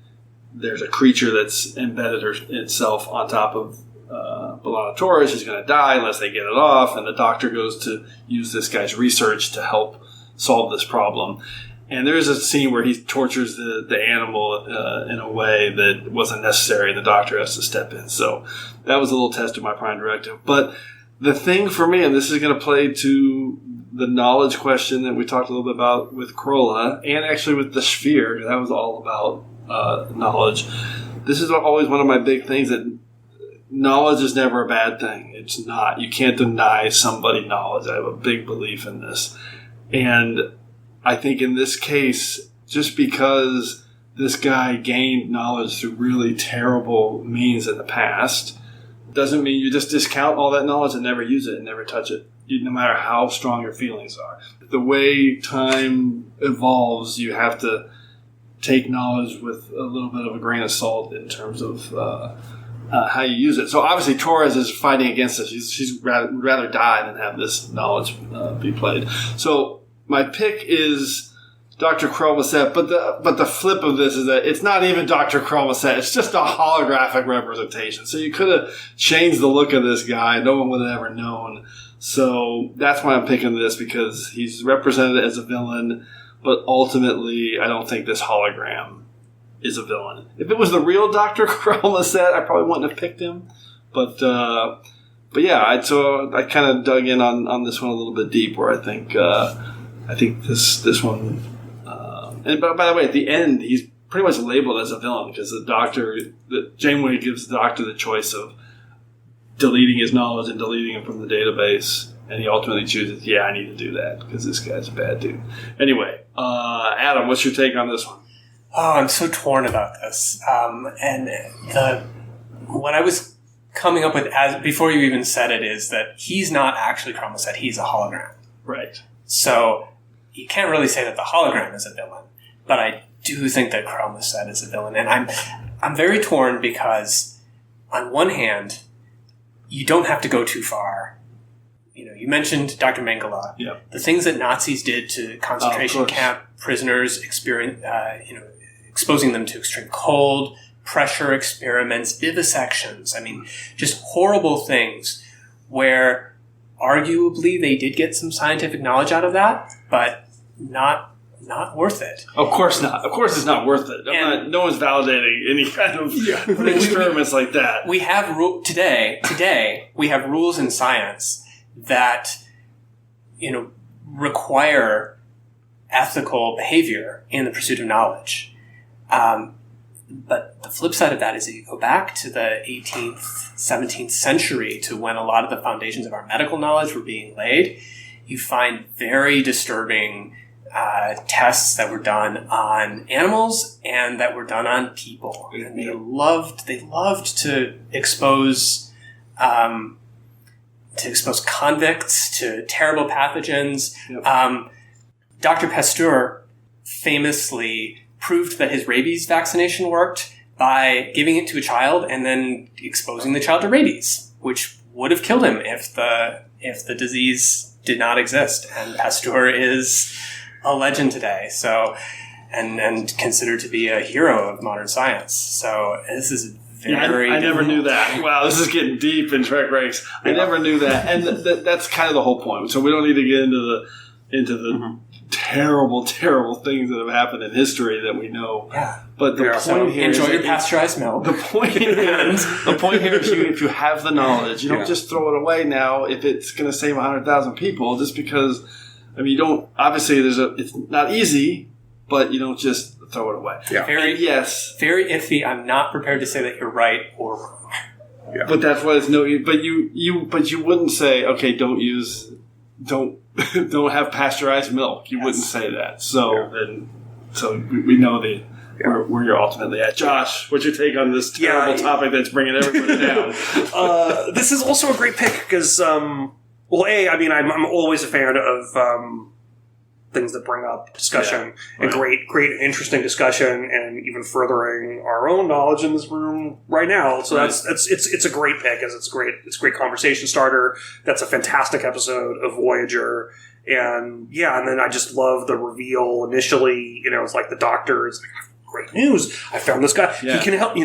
there's a creature that's embedded itself on top of B'Elanna Torres. She's going to die unless they get it off, and the doctor goes to use this guy's research to help solve this problem. And there is a scene where he tortures the animal in a way that wasn't necessary, and the doctor has to step in. So that was a little test of my Prime Directive. But the thing for me, and this is going to play to the knowledge question that we talked a little bit about with Krolla, and actually with the Sphere, that was all about knowledge. This is always one of my big things, that knowledge is never a bad thing. It's not. You can't deny somebody knowledge. I have a big belief in this. And I think in this case, just because this guy gained knowledge through really terrible means in the past, doesn't mean you just discount all that knowledge and never use it and never touch it, no matter how strong your feelings are. The way time evolves, you have to take knowledge with a little bit of a grain of salt in terms of how you use it. So obviously Torres is fighting against this. She's rather die than have this knowledge be played. So my pick is Dr. Krell-Mosset, but the flip of this is that it's not even Dr. Krell-Mosset. It's just a holographic representation. So you could have changed the look of this guy. No one would have ever known. So that's why I'm picking this, because he's represented as a villain, but ultimately I don't think this hologram is a villain. If it was the real Dr. Krell-Mosset, I probably wouldn't have picked him. But yeah, so I kind of dug in on this one a little bit deep, where I think I think this one. And by the way, at the end, he's pretty much labeled as a villain because Janeway gives the Doctor the choice of deleting his knowledge and deleting him from the database, and he ultimately chooses, I need to do that because this guy's a bad dude. Anyway, Adam, what's your take on this one? Oh, I'm so torn about this. What I was coming up with before you even said it is that he's not actually Chromoset, he's a hologram. Right. So you can't really say that the hologram is a villain, but I do think that Chromoset is a villain. And I'm very torn because on one hand, you don't have to go too far. You mentioned Dr. Mengele. Yeah. The things that Nazis did to concentration camp prisoners, exposing them to extreme cold, pressure experiments, vivisections. I mean, just horrible things where arguably they did get some scientific knowledge out of that, but not worth it. Of course not. Of course it's not worth it. No one's validating any kind of experiments like that. We have today we have rules in science that require ethical behavior in the pursuit of knowledge. But the flip side of that is that you go back to the 18th, 17th century to when a lot of the foundations of our medical knowledge were being laid, you find very disturbing tests that were done on animals and that were done on people. And they loved to expose convicts to terrible pathogens. Yep. Dr. Pasteur famously proved that his rabies vaccination worked by giving it to a child and then exposing the child to rabies, which would have killed him if the disease did not exist. And Pasteur is a legend today, so and considered to be a hero of modern science. So this is very. I never knew that. Wow, this is getting deep in Trek Ranks. I never knew that, and that's kind of the whole point. So we don't need to get into the terrible, terrible things that have happened in history that we know. Yeah. But the point here enjoy your pasteurized milk. The point here is if you have the knowledge, you don't just throw it away now if it's going to save 100,000 people just because. I mean, you don't. Obviously, it's not easy, but you don't just throw it away. Yeah. Very iffy. I'm not prepared to say that you're right or wrong. Yeah. But that's what it's no. But you wouldn't say, okay, don't have pasteurized milk. You wouldn't say that. So so we know where you're ultimately at. Josh, what's your take on this terrible topic that's bringing everybody down? This is also a great pick because. I'm always a fan of things that bring up discussion and great, interesting discussion, and even furthering our own knowledge in this room right now. So it's a great pick, as it's a great conversation starter. That's a fantastic episode of Voyager, and then I just love the reveal initially. It's like the Doctor is like, great news! I found this guy. He can help.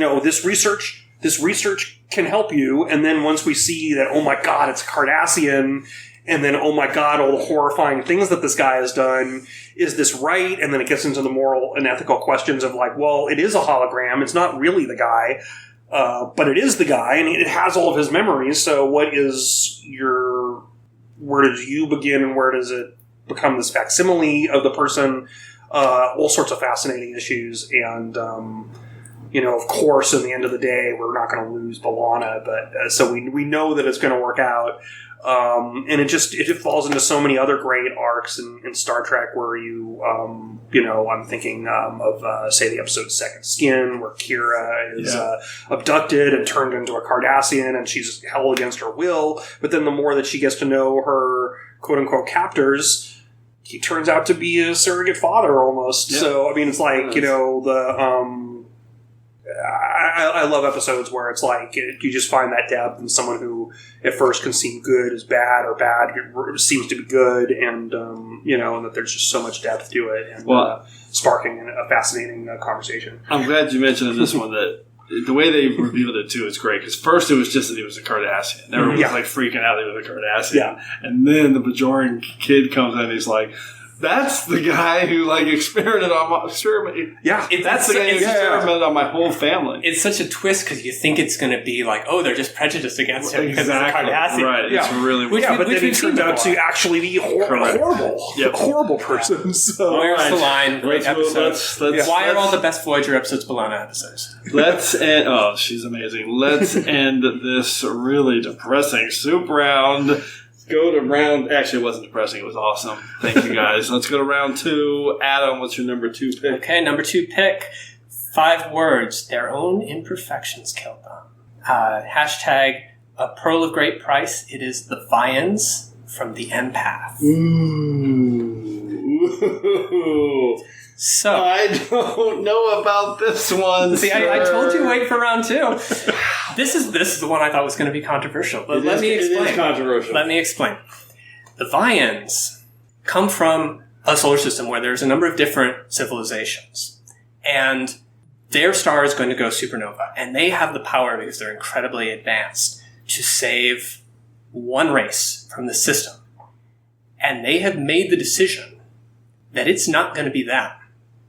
This research can help you, and then once we see that, oh my god, it's Cardassian, and then oh my god, all the horrifying things that this guy has done, is this right? And then it gets into the moral and ethical questions of like, well, it is a hologram, it's not really the guy, but it is the guy, and it has all of his memories, so where does you begin, and where does it become this facsimile of the person? All sorts of fascinating issues, and of course, in the end of the day, we're not going to lose B'Elanna, but so we know that it's going to work out. And it just falls into so many other great arcs in Star Trek where I'm thinking of say the episode Second Skin, where Kira is abducted and turned into a Cardassian, and she's held against her will. But then the more that she gets to know her quote unquote captors, he turns out to be a surrogate father almost. Yeah. So I mean, it's like I love episodes where it's like you just find that depth in someone who at first can seem good is bad, or bad seems to be good, and and that there's just so much depth to it, and sparking a fascinating conversation. I'm glad you mentioned in this one that the way they revealed it too is great, because first it was just that he was a Cardassian. Everyone was like freaking out that he was a Cardassian, and then the Bajoran kid comes in and he's like, That's the guy who experimented on my that's the guy who experimented on my whole family. It's such a twist because you think it's going to be they're just prejudiced against him because of the Cardassian. Right, it's really but then he turned out to actually be horrible person. So. Where's the line? Great episode. Why are all the best Voyager episodes B'Elanna episodes? Let's end. Oh, she's amazing. Let's end this really depressing soup round. Go to round... Actually, it wasn't depressing. It was awesome. Thank you, guys. Let's go to round 2. Adam, what's your number 2 pick? Okay, number 2 pick. 5 words. Their own imperfections killed them. Hashtag a pearl of great price. It is the Vians from the Empath. Ooh. So I don't know about this one. See, I told you wait for round 2. This is the one I thought was going to be controversial. But let me explain. It is controversial. Let me explain. The Vians come from a solar system where there's a number of different civilizations. And their star is going to go supernova. And they have the power, because they're incredibly advanced, to save one race from the system. And they have made the decision that it's not going to be them.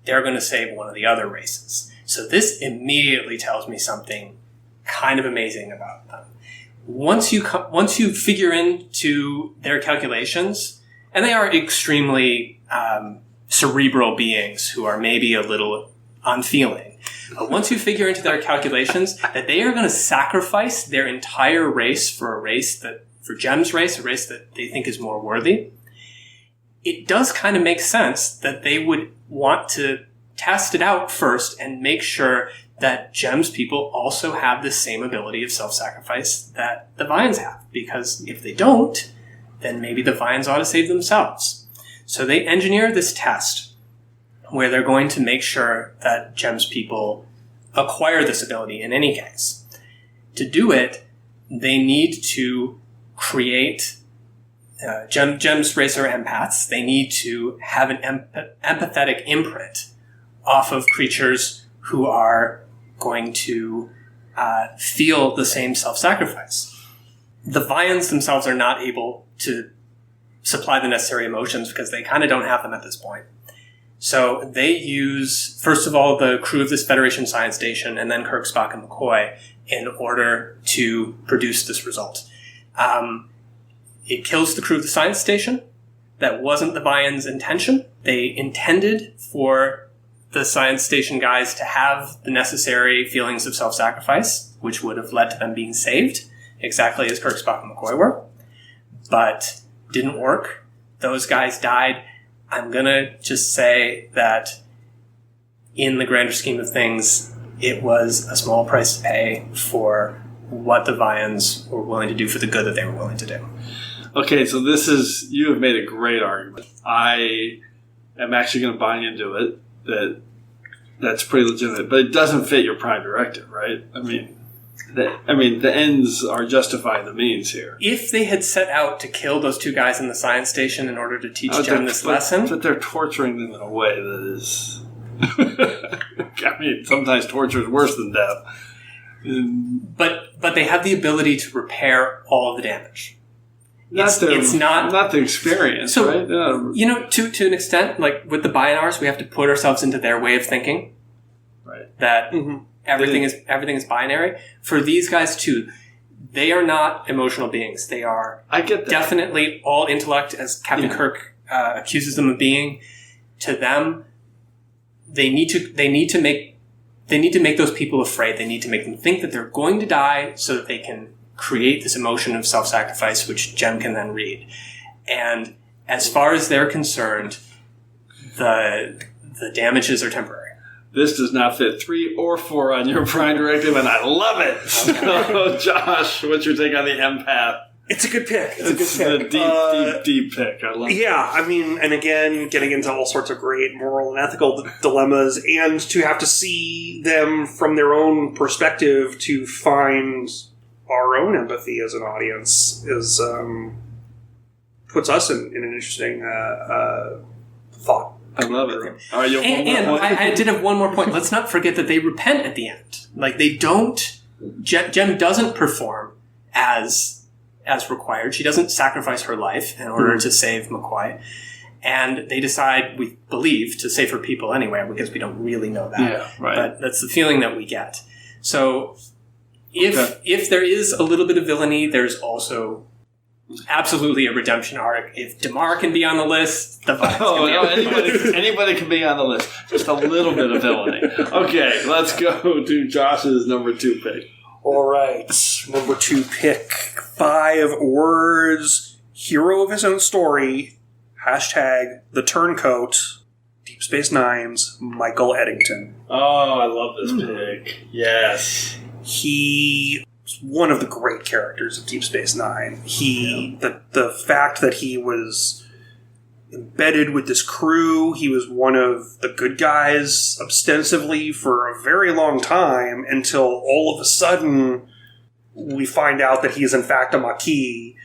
They're going to save one of the other races. So this immediately tells me something kind of amazing about them. Once you figure into their calculations, and they are extremely cerebral beings who are maybe a little unfeeling, but once you figure into their calculations that they are going to sacrifice their entire race for Jem's race, a race that they think is more worthy, it does kind of make sense that they would want to test it out first and make sure that Jem's people also have the same ability of self-sacrifice that the Vians have. Because if they don't, then maybe the Vians ought to save themselves. So they engineer this test where they're going to make sure that Jem's people acquire this ability in any case. To do it, they need to create Jem's race are empaths. They need to have an empathetic imprint off of creatures who are going to feel the same self-sacrifice. The Vians themselves are not able to supply the necessary emotions because they kind of don't have them at this point. So they use, first of all, the crew of this Federation science station and then Kirk, Spock, and McCoy in order to produce this result. It kills the crew of the science station. That wasn't the Vians' intention. They intended for the science station guys to have the necessary feelings of self-sacrifice, which would have led to them being saved, exactly as Kirk, Spock, and McCoy were. But didn't work. Those guys died. I'm going to just say that in the grander scheme of things, it was a small price to pay for what the Vians were willing to do for the good that they were willing to do. Okay, so you have made a great argument. I am actually going to buy into it. That's pretty legitimate, but it doesn't fit your Prime Directive, right? I mean, the ends are justifying the means here. If they had set out to kill those 2 guys in the science station in order to teach Jem this lesson, but they're torturing them in a way that is. I mean, sometimes torture is worse than death. But they have the ability to repair all of the damage. It's not the experience, so, right? To an extent, like with the Bionars, we have to put ourselves into their way of thinking. Right. That everything is binary. For these guys too, they are not emotional beings. They are definitely all intellect, as Captain Kirk accuses them of being. To them, they need to make those people afraid. They need to make them think that they're going to die so that they can create this emotion of self-sacrifice, which Jem can then read. And as far as they're concerned, the damages are temporary. This does not fit 3 or 4 on your Prime Directive, and I love it. Okay. So, Josh, what's your take on the empath? It's a good pick. It's a deep pick. I love it. Yeah, I mean, and again, getting into all sorts of great moral and ethical dilemmas, and to have to see them from their own perspective to find our own empathy as an audience is puts us in an interesting thought. I love it. All right, I did have one more point. Let's not forget that they repent at the end. Like, they don't... Jem doesn't perform as required. She doesn't sacrifice her life in order to save McCoy. And they decide, we believe, to save her people anyway, because we don't really know that. Yeah, right. But that's the feeling that we get. So if there is a little bit of villainy, there's also absolutely a redemption arc. If Damar can be on the list, the Vines can be on the list. Anybody can be on the list. Just a little bit of villainy. Okay, let's go to Josh's number 2 pick. All right, number 2 pick. 5 words. Hero of his own story. Hashtag the turncoat. Deep Space Nine's Michael Eddington. Oh, I love this pick. Yes. He was one of the great characters of Deep Space Nine. The fact that he was embedded with this crew, he was one of the good guys ostensibly for a very long time until all of a sudden we find out that he is in fact a Maquis.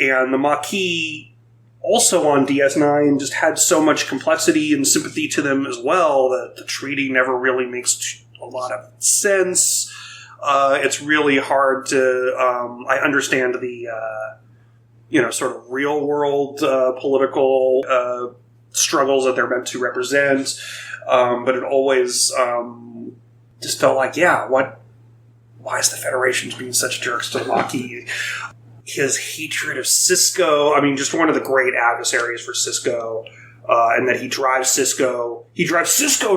And the Maquis also on DS9 just had so much complexity and sympathy to them as well that the treaty never really makes a lot of sense. It's really hard to. I understand the sort of real world political struggles that they're meant to represent, but it always just felt like, why is the Federation being such jerks to Lockheed? His hatred of Sisko, just one of the great adversaries for Sisko, and that he drives Sisko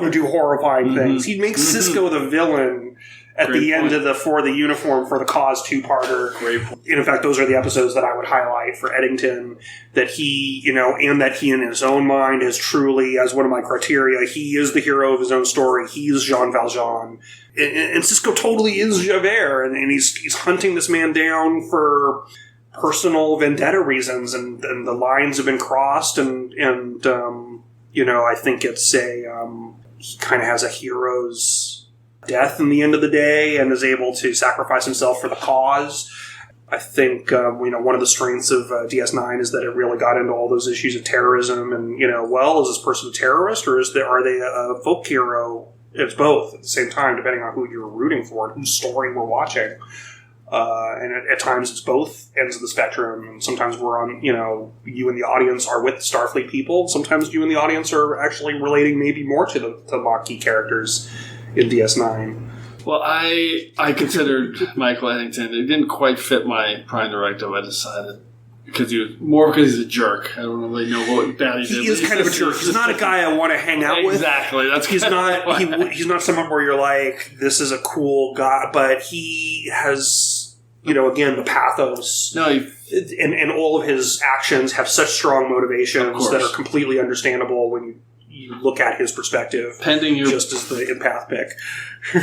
to do horrifying things. He makes Sisko the villain at the end of for the uniform for the Cause 2-parter. Great point. And in fact, those are the episodes that I would highlight for Eddington, that he, and that he in his own mind is truly, as one of my criteria, he is the hero of his own story. He is Jean Valjean. And Sisko totally is Javert, and he's hunting this man down for personal vendetta reasons, and the lines have been crossed, and I think it's he kind of has a hero's death in the end of the day and is able to sacrifice himself for the cause. I think, one of the strengths of DS9 is that it really got into all those issues of terrorism and, is this person a terrorist or are they a folk hero? It's both at the same time, depending on who you're rooting for and whose story we're watching. And at times it's both ends of the spectrum. And sometimes we're on, you and the audience are with Starfleet people. Sometimes you and the audience are actually relating maybe more to the Maquis characters in DS9. Well, I considered Michael Eddington. It didn't quite fit my Prime Directive. I decided because he's a jerk. I don't really know what bad he did. He is kind of a jerk. He's not a guy I want to hang out with. Exactly. He's not someone where you're like, this is a cool guy, but he has, again, the pathos. No, and all of his actions have such strong motivations that are completely understandable when you look at his perspective, just as the empath pick.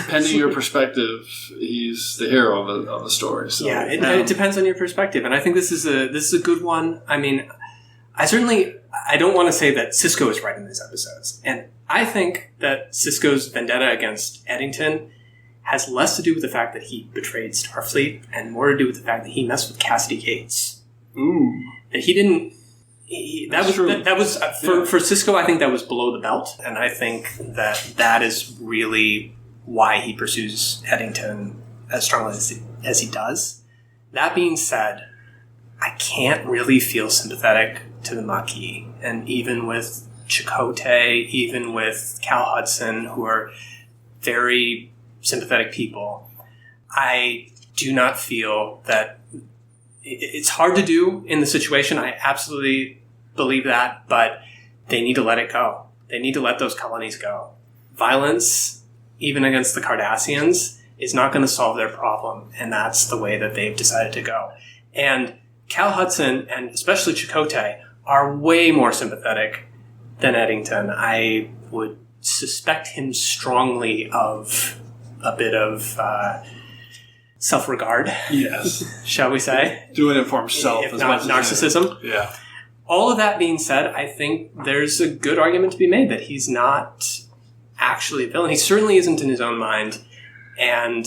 Pending your perspective, he's the hero of the story. So. Yeah, it depends on your perspective, and I think this is a good one. I don't want to say that Sisko is right in these episodes, and I think that Sisko's vendetta against Eddington has less to do with the fact that he betrayed Starfleet and more to do with the fact that he messed with Cassidy Gates. Ooh, that he didn't. That was for Sisko. I think that was below the belt, and I think that is really why he pursues Eddington as strongly as he does. That being said, I can't really feel sympathetic to the Maquis, and even with Chakotay, even with Cal Hudson, who are very sympathetic people, I do not feel that it's hard to do in the situation. I absolutely believe that, but they need to let it go. They need to let those colonies go. Violence, even against the Cardassians, is not going to solve their problem, and that's the way that they've decided to go. And Cal Hudson, and especially Chakotay, are way more sympathetic than Eddington. I would suspect him strongly of a bit of self-regard. Yes. Shall we say? Doing it for himself. If not narcissism. Yeah. All of that being said, I think there's a good argument to be made that he's not actually a villain. He certainly isn't in his own mind, and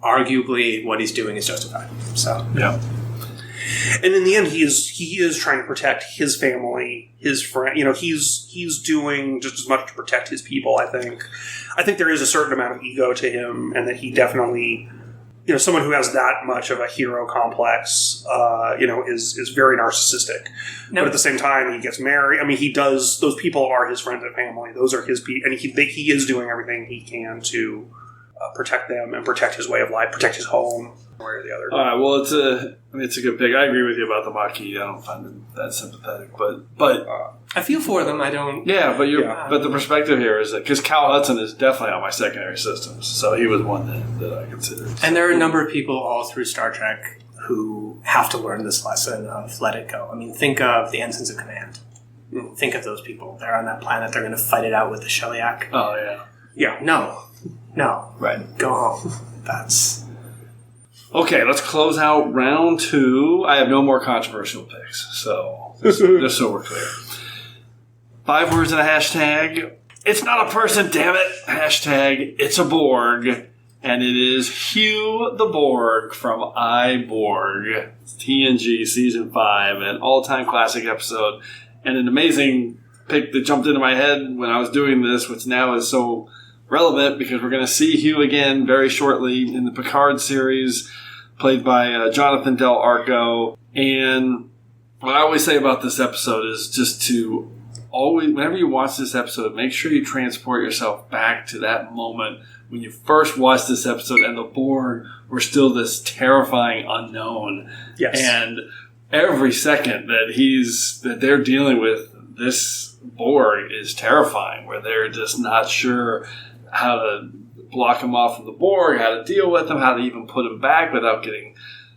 arguably what he's doing is justified. So yeah. And in the end, he is trying to protect his family, his friend. He's doing just as much to protect his people. I think there is a certain amount of ego to him, and that he definitely, someone who has that much of a hero complex, is very narcissistic. No. But at the same time, he gets married. I mean, he does. Those people are his friends and family. Those are his people, and he is doing everything he can to protect them and protect his way of life, protect his home, one way or the other. All right. Well, it's a good pick. I agree with you about the Maquis. I don't find him that sympathetic, but I feel for them. I don't. Yeah, but the perspective here is that because Cal Hudson is definitely on my secondary systems, so he was one that I considered. And there are a number of people all through Star Trek who have to learn this lesson of let it go. I mean, think of the Ensigns of Command. Think of those people. They're on that planet. They're going to fight it out with the Shellyak. Oh, yeah. Yeah, no. Right. Go home. That's... Okay, let's close out round 2. I have no more controversial picks, so just so we're clear. 5 words and a hashtag. It's not a person, damn it. Hashtag, it's a Borg. And it is Hugh the Borg from I, Borg. It's TNG Season 5, an all-time classic episode. And an amazing pick that jumped into my head when I was doing this, which now is so relevant because we're going to see Hugh again very shortly in the Picard series, played by Jonathan Del Arco. And what I always say about this episode is just to always, whenever you watch this episode, make sure you transport yourself back to that moment when you first watched this episode and the Borg were still this terrifying unknown. Yes. And every second that they're dealing with this Borg is terrifying, where they're just not sure how to block him off from the Borg, how to deal with him, how to even put him back without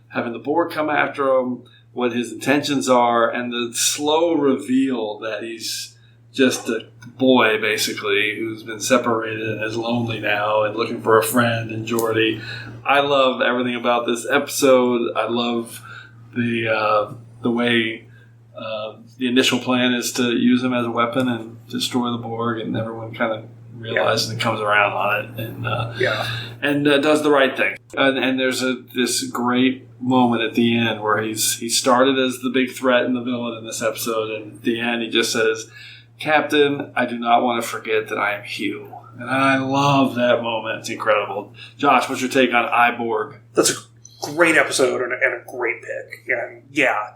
having the Borg come after him, what his intentions are, and the slow reveal that he's just a boy, basically, who's been separated and is lonely now and looking for a friend, and Geordi. I love everything about this episode. I love the way the initial plan is to use him as a weapon and destroy the Borg, and everyone kind of realizes and comes around on it, and does the right thing. And there's this great moment at the end where he started as the big threat and the villain in this episode, and at the end he just says, "Captain, I do not want to forget that I am Hugh." And I love that moment. It's incredible. Josh, what's your take on I, Borg? That's a great episode and a great pick. And yeah,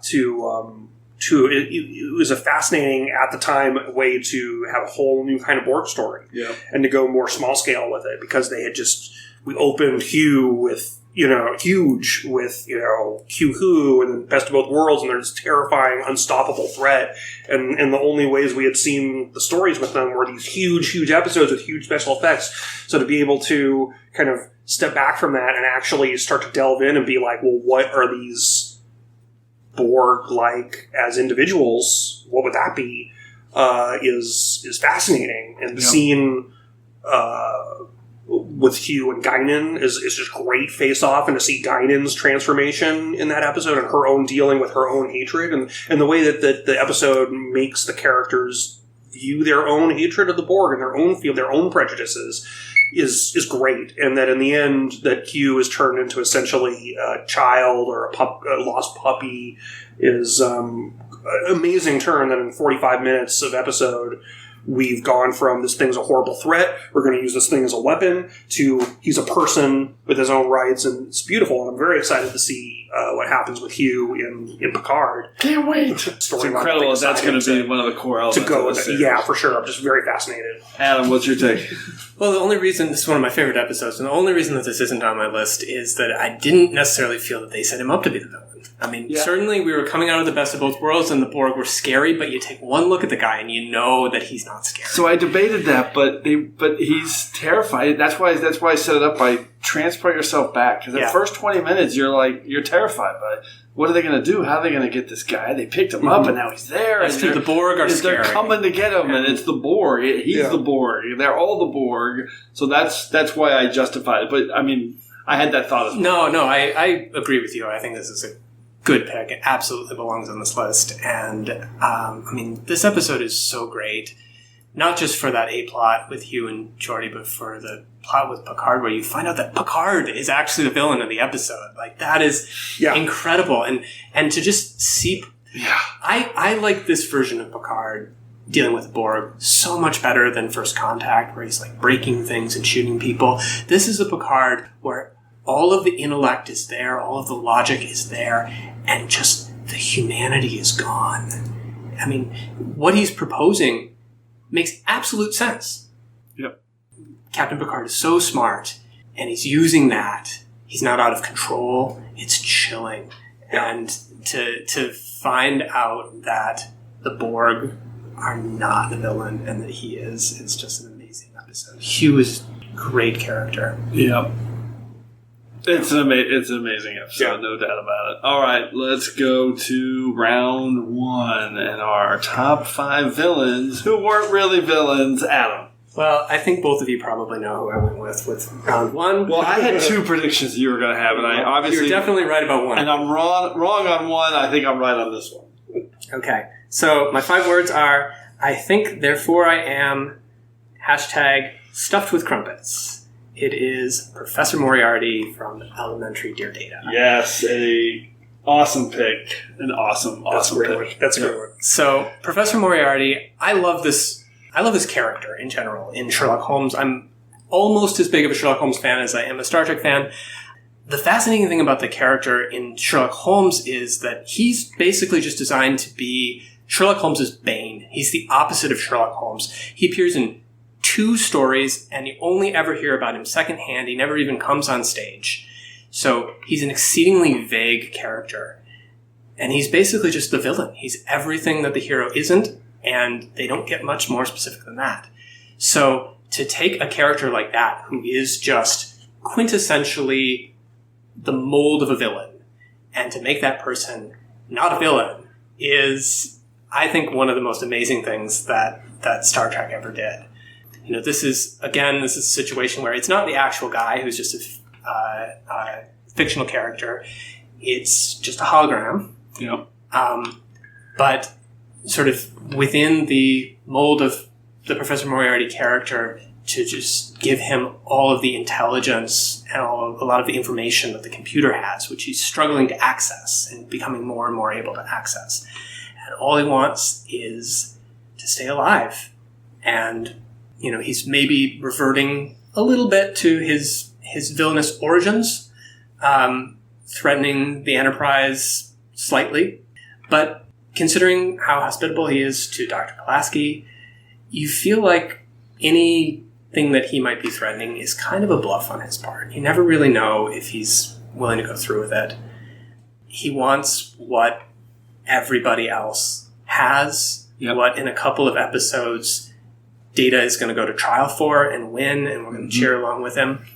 it was a fascinating, at the time, way to have a whole new kind of Borg story. Yeah. And to go more small scale with it, because we opened Hugh with, huge with, Q-Who and then Best of Both Worlds, and there's this terrifying, unstoppable threat. And the only ways we had seen the stories with them were these huge, huge episodes with huge special effects. So to be able to kind of step back from that and actually start to delve in and be like, well, what are these Borg like as individuals? What would that be? Is fascinating. And the scene with Hugh and Guinan is just great face off, and to see Guinan's transformation in that episode and her own dealing with her own hatred, and the way that the episode makes the characters view their own hatred of the Borg and their own their own prejudices is great. And that in the end, that Q is turned into essentially a child or a lost puppy is an amazing turn. That in 45 minutes of episode, we've gone from this thing's a horrible threat, we're going to use this thing as a weapon, to he's a person with his own rights, and it's beautiful. And I'm very excited to see what happens with Hugh in Picard. Can't wait. It's incredible. That's going to be one of the core elements to go of with the it. Yeah, for sure. I'm just very fascinated. Adam, what's your take? Well, the only reason, this is one of my favorite episodes, and the only reason that this isn't on my list is that I didn't necessarily feel that they set him up to be the villain. I mean, certainly we were coming out of the Best of Both Worlds and the Borg were scary, but you take one look at the guy and you know that he's not scary. So I debated that, but he's terrified. That's why I set it up by transport yourself back. Because the first 20 minutes, you're terrified by it. What are they going to do? How are they going to get this guy? They picked him up, and now he's there. And the Borg are scary. They're coming to get him, and it's the Borg. He's the Borg. They're all the Borg. So that's why I justified it. But, I mean, I had that thought as well. No, I agree with you. I think this is a good pick. It absolutely belongs on this list. And, I mean, this episode is so great. Not just for that A-plot with Hugh and Geordi, but for the plot with Picard, where you find out that Picard is actually the villain of the episode. Like, that is incredible. And to just see... Yeah. I like this version of Picard dealing with Borg so much better than First Contact, where he's, like, breaking things and shooting people. This is a Picard where all of the intellect is there, all of the logic is there, and just the humanity is gone. I mean, what he's proposing makes absolute sense. Yep. Captain Picard is so smart, and he's using that. He's not out of control. It's chilling. And to find out that the Borg are not the villain and that he is, it's just an amazing episode. Hugh is a great character. Yep. It's an amazing episode, no doubt about it. All right, let's go to round 1 and our top 5 villains who weren't really villains. Adam. Well, I think both of you probably know who I went with round 1. Well, I had 2 predictions you were going to have, and I obviously... You're definitely right about one. And I'm wrong on one. I think I'm right on this one. Okay, so my 5 words are, I think, therefore I am, #stuffed with crumpets. It is Professor Moriarty from Elementary Dear Data. Yes, a awesome pick. An awesome pick. That's a great one. So, Professor Moriarty, I love this character in general in Sherlock Holmes. I'm almost as big of a Sherlock Holmes fan as I am a Star Trek fan. The fascinating thing about the character in Sherlock Holmes is that he's basically just designed to be Sherlock Holmes' Bane. He's the opposite of Sherlock Holmes. He appears in 2 stories, and you only ever hear about him secondhand. He never even comes on stage. So he's an exceedingly vague character. And he's basically just the villain. He's everything that the hero isn't, and they don't get much more specific than that. So to take a character like that, who is just quintessentially the mold of a villain, and to make that person not a villain is, I think, one of the most amazing things that Star Trek ever did. You know, this is a situation where it's not the actual guy who's just a fictional character. It's just a hologram. Yeah. But sort of within the mold of the Professor Moriarty character, to just give him all of the intelligence and a lot of the information that the computer has, which he's struggling to access and becoming more and more able to access. And all he wants is to stay alive. And, you know, he's maybe reverting a little bit to his villainous origins, threatening the Enterprise slightly. But considering how hospitable he is to Dr. Pulaski, you feel like anything that he might be threatening is kind of a bluff on his part. You never really know if he's willing to go through with it. He wants what everybody else has, what in a couple of episodes Data is going to go to trial for and win, and we're going to cheer along with him.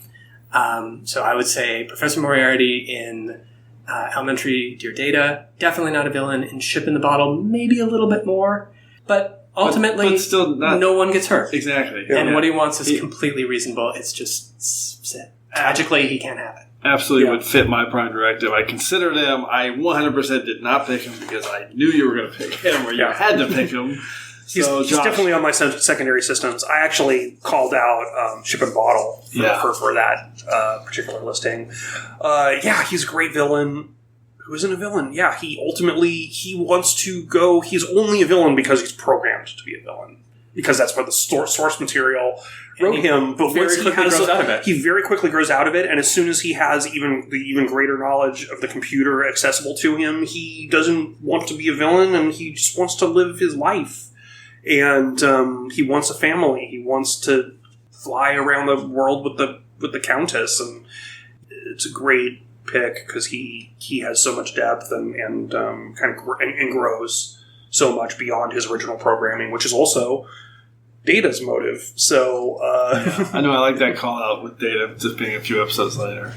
So I would say Professor Moriarty in Elementary Dear Data, definitely not a villain. In Ship in the Bottle, maybe a little bit more, but ultimately but still not, no one gets hurt. Exactly. And what he wants is completely reasonable. It's just tragically he can't have it. Absolutely would fit my Prime Directive. I considered him. I 100% did not pick him because I knew you were going to pick him, or you had to pick him. He's definitely on my secondary systems. I actually called out Ship and Bottle for that particular listing. He's a great villain. Who isn't a villain? Yeah, he wants to go. He's only a villain because he's programmed to be a villain. Because that's what the source material wrote him. But once he very quickly grows out of it, and as soon as he has the even greater knowledge of the computer accessible to him, he doesn't want to be a villain, and he just wants to live his life. And he wants a family. He wants to fly around the world with the Countess, and it's a great pick because he has so much depth and kind of grows so much beyond his original programming, which is also Data's motive. So I know I like that call out with Data just being a few episodes later.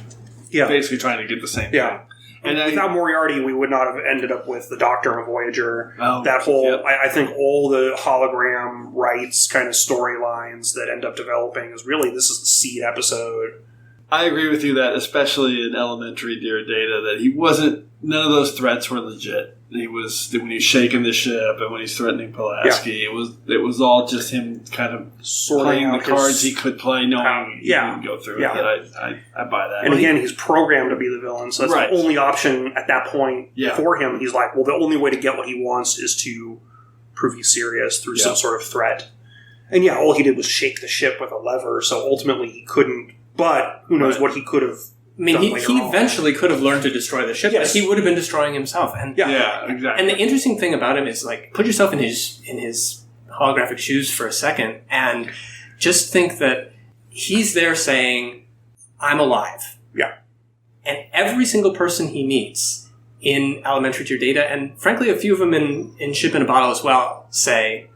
Yeah, basically trying to get the same thing. And without Moriarty, we would not have ended up with the Doctor and Voyager. That whole, I think all the hologram rights kind of storylines that end up developing is really, this is the seed episode. I agree with you that, especially in Elementary Dear Data, that none of those threats were legit. He was, when he's shaking the ship and when he's threatening Pulaski, it was all just him kind of playing the cards he could play, knowing he wouldn't go through it. I buy that. And again, he's programmed to be the villain, so that's the only option at that point for him. He's like, well, the only way to get what he wants is to prove he's serious through some sort of threat. And all he did was shake the ship with a lever, so ultimately he couldn't. But who knows what he could have mean, done he later on. eventually could have learned to destroy the ship, Yes. but he would have been destroying himself. And exactly. And the interesting thing about him is, like, put yourself in his holographic shoes for a second, and just think that he's there saying, "I'm alive." Yeah. And every single person he meets in Elementary Tier Data, and frankly, a few of them in Ship in a Bottle as well, say,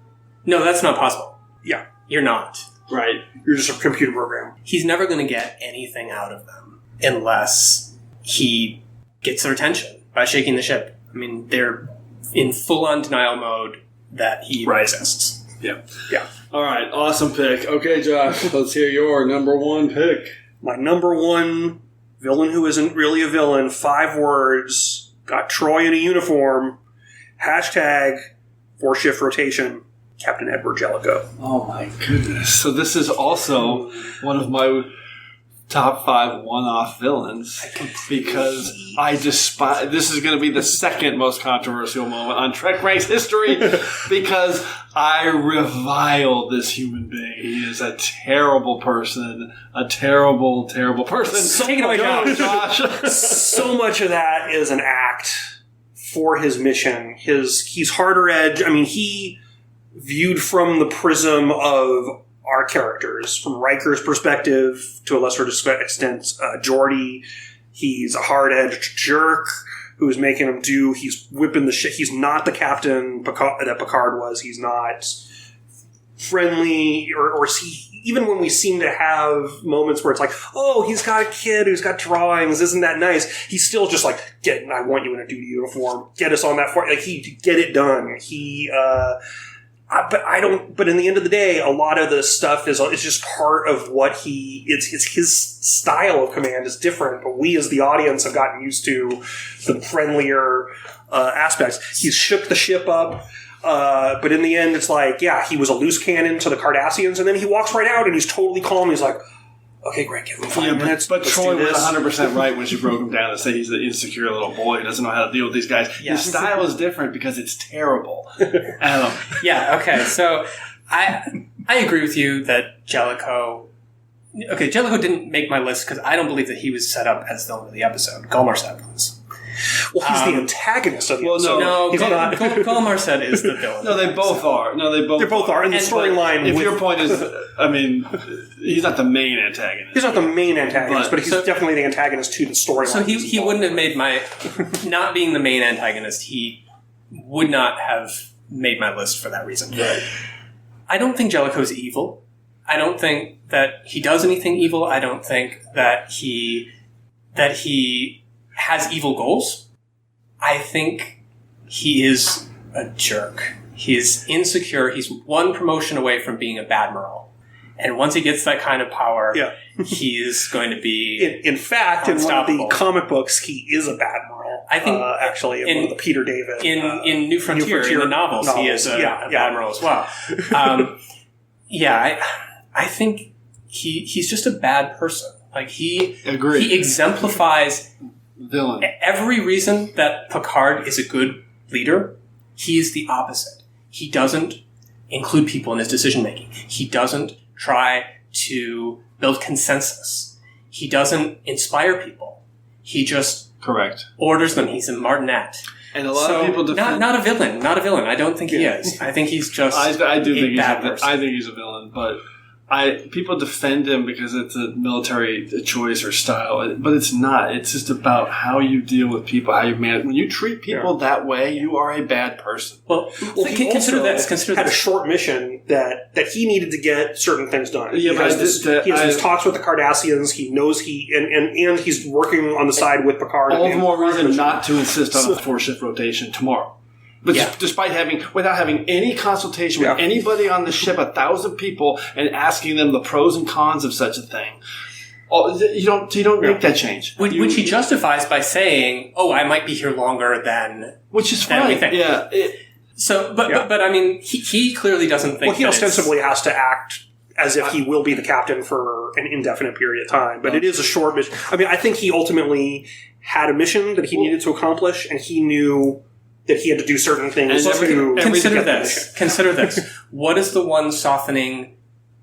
"No, that's not possible. Yeah. You're not." Right. You're just a computer program. He's never going to get anything out of them unless he gets their attention by shaking the ship. I mean, they're in full-on denial mode that he exists. Yeah. Yeah. All right. Awesome pick. Okay, Josh, let's hear your number one pick. My number one villain who isn't really a villain, 5 words, got Troy in a uniform, # 4-shift rotation, Captain Edward Jellicoe. Oh my goodness. So this is also one of my top 5 one-off villains because I despise... This is going to be the second most controversial moment on TrekRanks history because I revile this human being. He is a terrible person. A terrible, terrible person. Take it away, Josh. So much of that is an act for his mission. He's harder edge. I mean, he viewed from the prism of our characters, from Riker's perspective, to a lesser extent, Geordi. He's a hard-edged jerk who's making him do. He's whipping the shit. He's not the captain that Picard was. He's not friendly, or even when we seem to have moments where it's like, oh, he's got a kid who's got drawings, isn't that nice? He's still just like, I want you in a duty uniform. Get us on that floor. Like, get it done. But in the end of the day, a lot of the stuff is just part of what it's his style of command is different, but we as the audience have gotten used to the friendlier aspects. He's shook the ship up, but in the end, it's like, yeah, he was a loose cannon to the Cardassians, and then he walks right out and he's totally calm. He's like, okay, great, give him 5 minutes. But let's Troy do was this. 100% right when she broke him down to say he's an insecure little boy who doesn't know how to deal with these guys. Yes. His style is different because it's terrible. Adam. Yeah, okay, so I agree with you that Jellicoe... Okay, Jellicoe didn't make my list because I don't believe that he was set up as the villain of the episode. Galmarset was. Well, he's the antagonist of the episode. No, he's not. Galmarset is the villain. No, they both are. No, they both are. And the storyline... If your point is... I mean, he's not the main antagonist. He's not the main antagonist, but he's definitely the antagonist to the storyline. So he wouldn't have made my... Not being the main antagonist, he would not have made my list for that reason. Right. I don't think Jellicoe's evil. I don't think that he does anything evil. I don't think that he has evil goals. I think he is a jerk. He's insecure. He's one promotion away from being a Badmiral. And once he gets that kind of power, he is going to be in fact, in one of the comic books, he is a Badmiral. I think actually in one of the Peter David in New Frontier, in the novels, he is a Badmiral as well. I think he's just a bad person. Like he exemplifies villain. Every reason that Picard is a good leader, he's the opposite. He doesn't include people in his decision making. He doesn't try to build consensus. He doesn't inspire people. He just orders them. He's a martinet. And a lot of people defend... Not a villain. Not a villain. I don't think he is. I think he's just I do think bad person. I think he's a villain, but people defend him because it's a military choice or style, but it's not. It's just about how you deal with people, how you manage. When you treat people that way, you are a bad person. Well, he consider this. Had a short mission that he needed to get certain things done. Yeah, he has these talks with the Cardassians. He knows and he's working on the side with Picard. All the more reason not to insist on a 4-shift rotation tomorrow. But without having any consultation with anybody on the ship, 1,000 people, and asking them the pros and cons of such a thing, you don't make that change. Which he justifies by saying, "Oh, I might be here longer than which is fine." We think. Yeah. But I mean, he clearly doesn't think. Well, he ostensibly has to act as if he will be the captain for an indefinite period of time, but it is a short mission. I mean, I think he ultimately had a mission that he needed to accomplish, and he knew that he had to do certain things Consider this. What is the one softening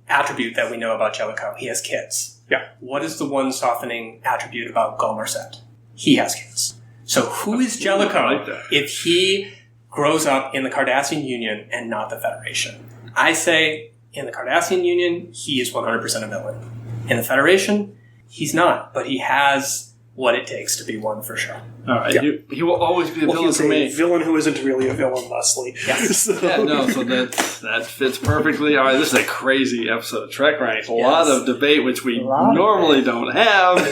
attribute that we know about Jellicoe? He has kids. Yeah. What is the one softening attribute about Gulmerset? He has kids. So who is Jellicoe if he grows up in the Cardassian Union and not the Federation? I say in the Cardassian Union, he is 100% a villain. In the Federation, he's not, but he has what it takes to be one for sure. All right, Yeah. he will always be a villain he's for me. a villain who isn't really a villain, Leslie. Yes. So that fits perfectly. All right, this is a crazy episode of Trek Ranks. A lot of debate, which we normally don't have.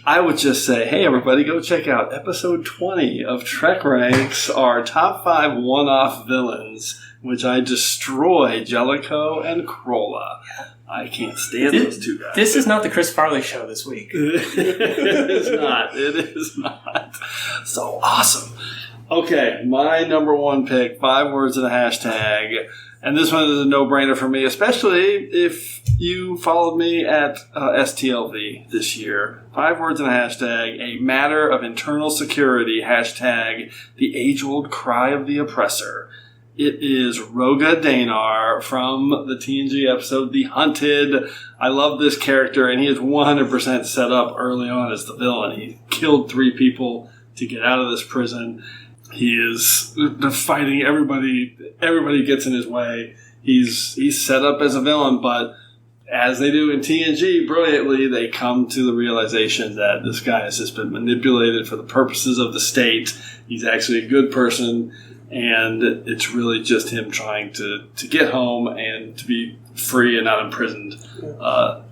I would just say, hey, everybody, go check out episode 20 of Trek Ranks, our top 5 one-off villains, which I destroy Jellicoe and Krolla. I can't stand those two guys. This is not the Chris Farley show this week. It is not. It is not. So awesome. Okay, my number one pick, 5 words and a hashtag. And this one is a no-brainer for me, especially if you followed me at STLV this year. 5 words and a hashtag, a matter of internal security, hashtag, the age-old cry of the oppressor. It is Roga Danar from the TNG episode The Hunted. I love this character, and he is 100% set up early on as the villain. He killed 3 people to get out of this prison. He is fighting everybody. Everybody gets in his way. He's set up as a villain, but as they do in TNG, brilliantly, they come to the realization that this guy has just been manipulated for the purposes of the state. He's actually a good person. And it's really just him trying to get home and to be free and not imprisoned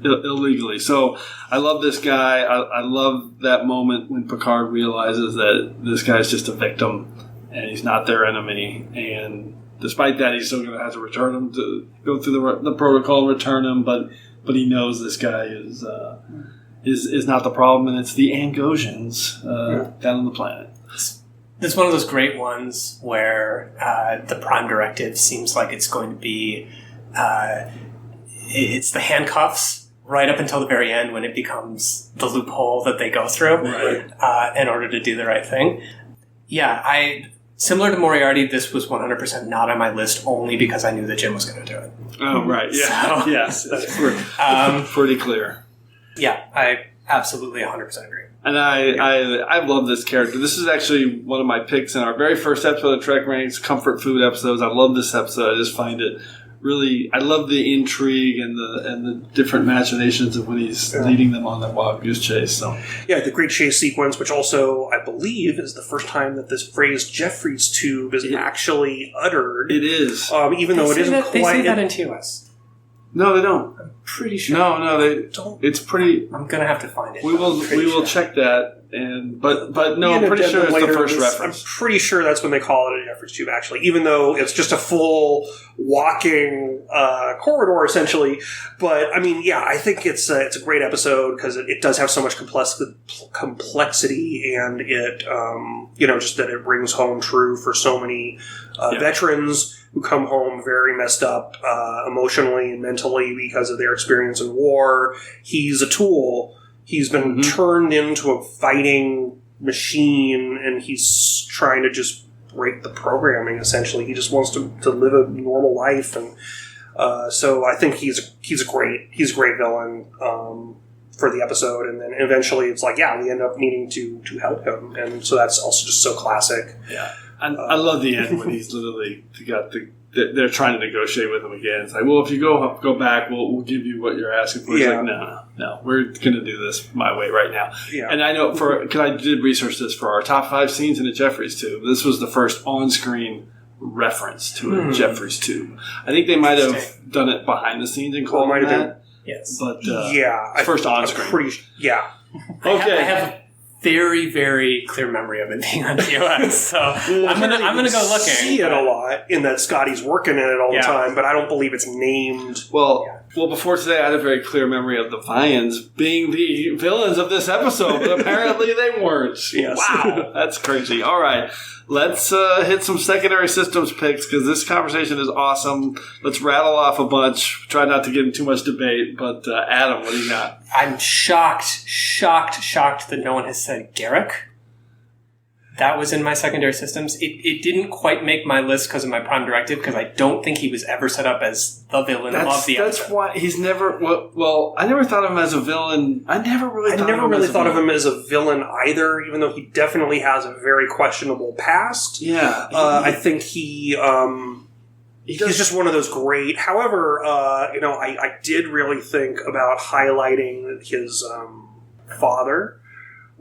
illegally. So I love this guy. I love that moment when Picard realizes that this guy's just a victim and he's not their enemy. And despite that, he's still going to have to return him, to go through the protocol, return him. But he knows this guy is not the problem, and it's the Angosians down on the planet. It's one of those great ones where the Prime Directive seems like it's going to be it's the handcuffs right up until the very end when it becomes the loophole that they go through in order to do the right thing. Yeah, similar to Moriarty, this was 100% not on my list only because I knew that Jim was going to do it. Oh, right. Yeah. So, yes. That's pretty clear. Yeah, I absolutely 100% agree. And I love this character. This is actually one of my picks in our very first episode of Trek Ranks, Comfort Food episodes. I love this episode. I just find it really... I love the intrigue and the different machinations of when he's leading them on that wild goose chase. So yeah, the great chase sequence, which also, I believe, is the first time that this phrase Jeffrey's tube is actually uttered. It is. Even though it isn't quite... They say that in TOS. No, they don't. I'm pretty sure. No, they don't. It's pretty... I'm going to have to find it. We will check that. But no, I'm pretty sure it's the first reference. I'm pretty sure that's when they call it a Jeffrey's tube, actually, even though it's just a full walking corridor, essentially. But, I mean, yeah, I think it's a great episode because it does have so much complexity, and it, just that it rings home true for so many veterans who come home very messed up emotionally and mentally because of their experience in war. He's a tool. He's been turned into a fighting machine, and he's trying to just break the programming, essentially. He just wants to live a normal life, and so I think he's a great villain for the episode, and then eventually it's like, yeah, we end up needing to help him, and so that's also just so classic. Yeah. I love the end when he's literally got they're trying to negotiate with him again. It's like, well, if you go back, we'll give you what you're asking for. He's like, no, we're going to do this my way right now. Yeah. And I know because I did research this for our top 5 scenes in a Jeffrey's tube. This was the first on-screen reference to a Jeffrey's tube. I think they might have done it behind the scenes and called it that. Yes. But first on-screen. Okay. I have very, very clear memory of it being on TOS, so I'm gonna go looking. See it a lot in that Scotty's working in it all the time, but I don't believe it's named. Well, before today, I had a very clear memory of the Vians being the villains of this episode, but apparently they weren't. Yes. Wow, that's crazy. All right, let's hit some secondary systems picks because this conversation is awesome. Let's rattle off a bunch. Try not to get in too much debate, but Adam, what do you got? I'm shocked that no one has said Garrick. That was in my secondary systems. It didn't quite make my list because of my Prime Directive, because I don't think he was ever set up as the villain of the episode. That's why he's never... Well, I never thought of him as a villain. I never really thought of him as a villain either, even though he definitely has a very questionable past. Yeah. I think he's just one of those great... However, I did really think about highlighting his father...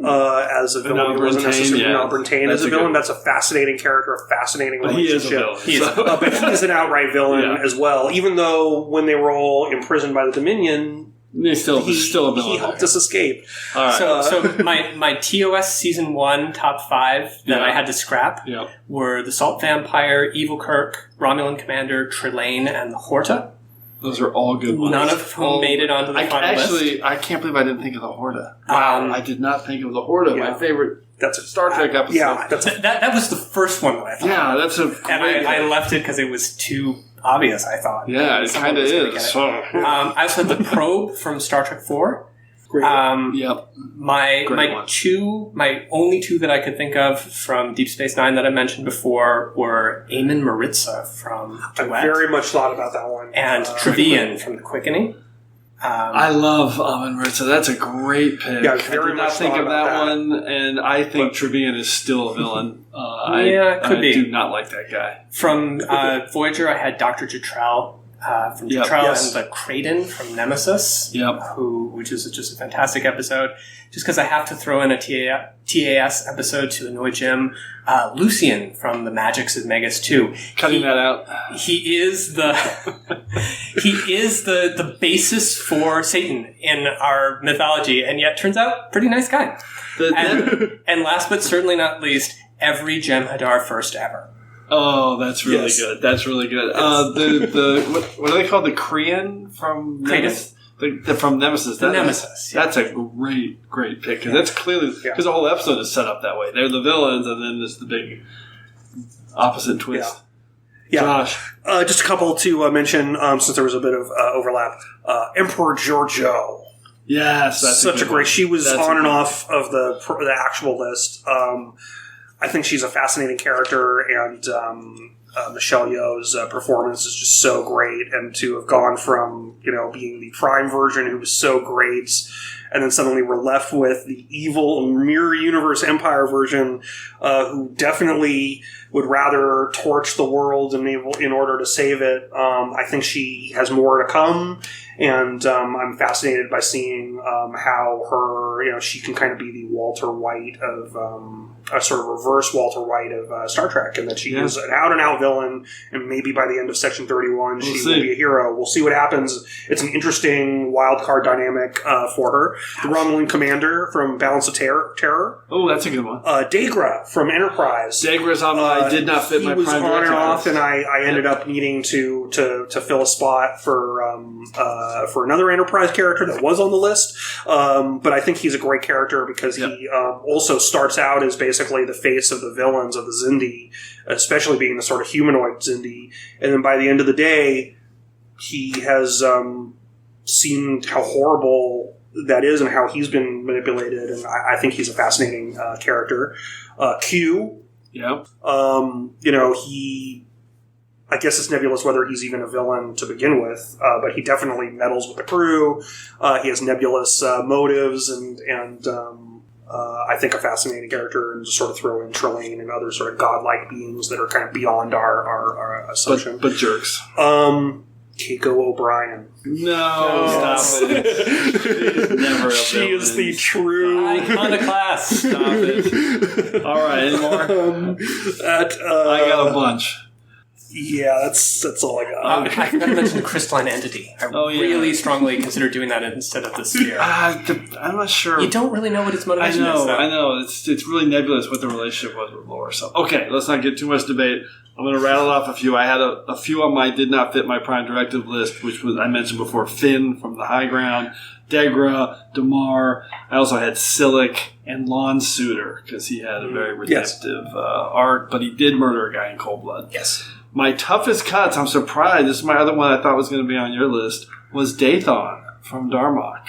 as a villain, he wasn't necessarily Brentane as a villain. That's a fascinating character, a fascinating relationship. He is a villain. But he is an outright villain as well. Even though when they were all imprisoned by the Dominion, he's still a villain. He helped us escape. All right. So my TOS Season 1 top 5 that I had to scrap were the Salt Vampire, Evil Kirk, Romulan Commander, Trelane, and the Horta. Those are all good ones. None of whom made it onto the final list. I can't believe I didn't think of the Horta. Wow, I did not think of the Horta. Yeah. My favorite Star Trek episode. Yeah, that was the first one that I thought. Yeah, that's a great And I left it because it was too obvious, I thought. Yeah, it kind of is. I also had the Probe from Star Trek 4. Great. My only two that I could think of from Deep Space Nine that I mentioned before were Eamon Maritza from Duet. I very much thought about that one. And Trevian from The Quickening. I love Eamon Maritza. That's a great pick. Yeah, I did not think of that one, and I think Trevian is still a villain. Could be. I do not like that guy. From Voyager, I had Dr. Jetrel. From Jetrel and the Kraden from Nemesis, which is just a fantastic episode. Just because I have to throw in a TAS episode to annoy Jim. Lucian from the Magics of Megas 2. Cutting that out. He is the the basis for Satan in our mythology, and yet turns out pretty nice guy. And last but certainly not least, every Jem'Hadar first ever. Oh, that's really good. That's really good. What are they called? The Krian from Nemesis? From Nemesis. Nemesis. That's a great pick. Because that's clearly... Because the whole episode is set up that way. They're the villains, and then there's the big opposite twist. Yeah. Josh. Just a couple to mention, since there was a bit of overlap. Emperor Giorgio. Yes. That's such a great... She was on and off of the actual list. I think she's a fascinating character, and Michelle Yeoh's performance is just so great. And to have gone from being the Prime version, who was so great, and then suddenly we're left with the evil Mirror Universe Empire version, who definitely would rather torch the world in order to save it. I think she has more to come. And I'm fascinated by seeing how her, she can kind of be the Walter White of, a sort of reverse Walter White of Star Trek, and that she is an out-and-out villain, and maybe by the end of Section 31 she will be a hero. We'll see what happens. It's an interesting wild card dynamic for her. The Romulan Commander from Balance of Terror. Oh, that's a good one. Dagra from Enterprise. Dagra's on my did not fit my Prime Directive. He was on and off, and I ended up needing to fill a spot for another Enterprise character that was on the list. But I think he's a great character because he also starts out as basically the face of the villains of the Xindi, especially being the sort of humanoid Xindi. And then by the end of the day, he has seen how horrible that is and how he's been manipulated. And I think he's a fascinating character. Q. Yep. I guess it's nebulous whether he's even a villain to begin with, but he definitely meddles with the crew. He has nebulous motives, and I think a fascinating character, and just sort of throw in Trelane and other sort of godlike beings that are kind of beyond our assumption. But jerks. Keiko O'Brien. No, stop it. Never. She is the true iconoclast. Stop it. All right, any more? I got a bunch. Yeah, that's all I got. I forgot to mention the crystalline entity. I really strongly consider doing that instead of the sphere. I'm not sure. You don't really know what its motivation is. I know. It's really nebulous what the relationship was with Lore. So, okay, let's not get too much debate. I'm going to rattle off a few. I had a few on my did not fit my Prime Directive list, which was, I mentioned before, Finn from the High Ground, Degra, Damar. I also had Silic and Lon Suitor, because he had a very redemptive arc, but he did murder a guy in cold blood. Yes. My toughest cuts, I'm surprised, this is my other one I thought was going to be on your list, was Dathon from Darmok.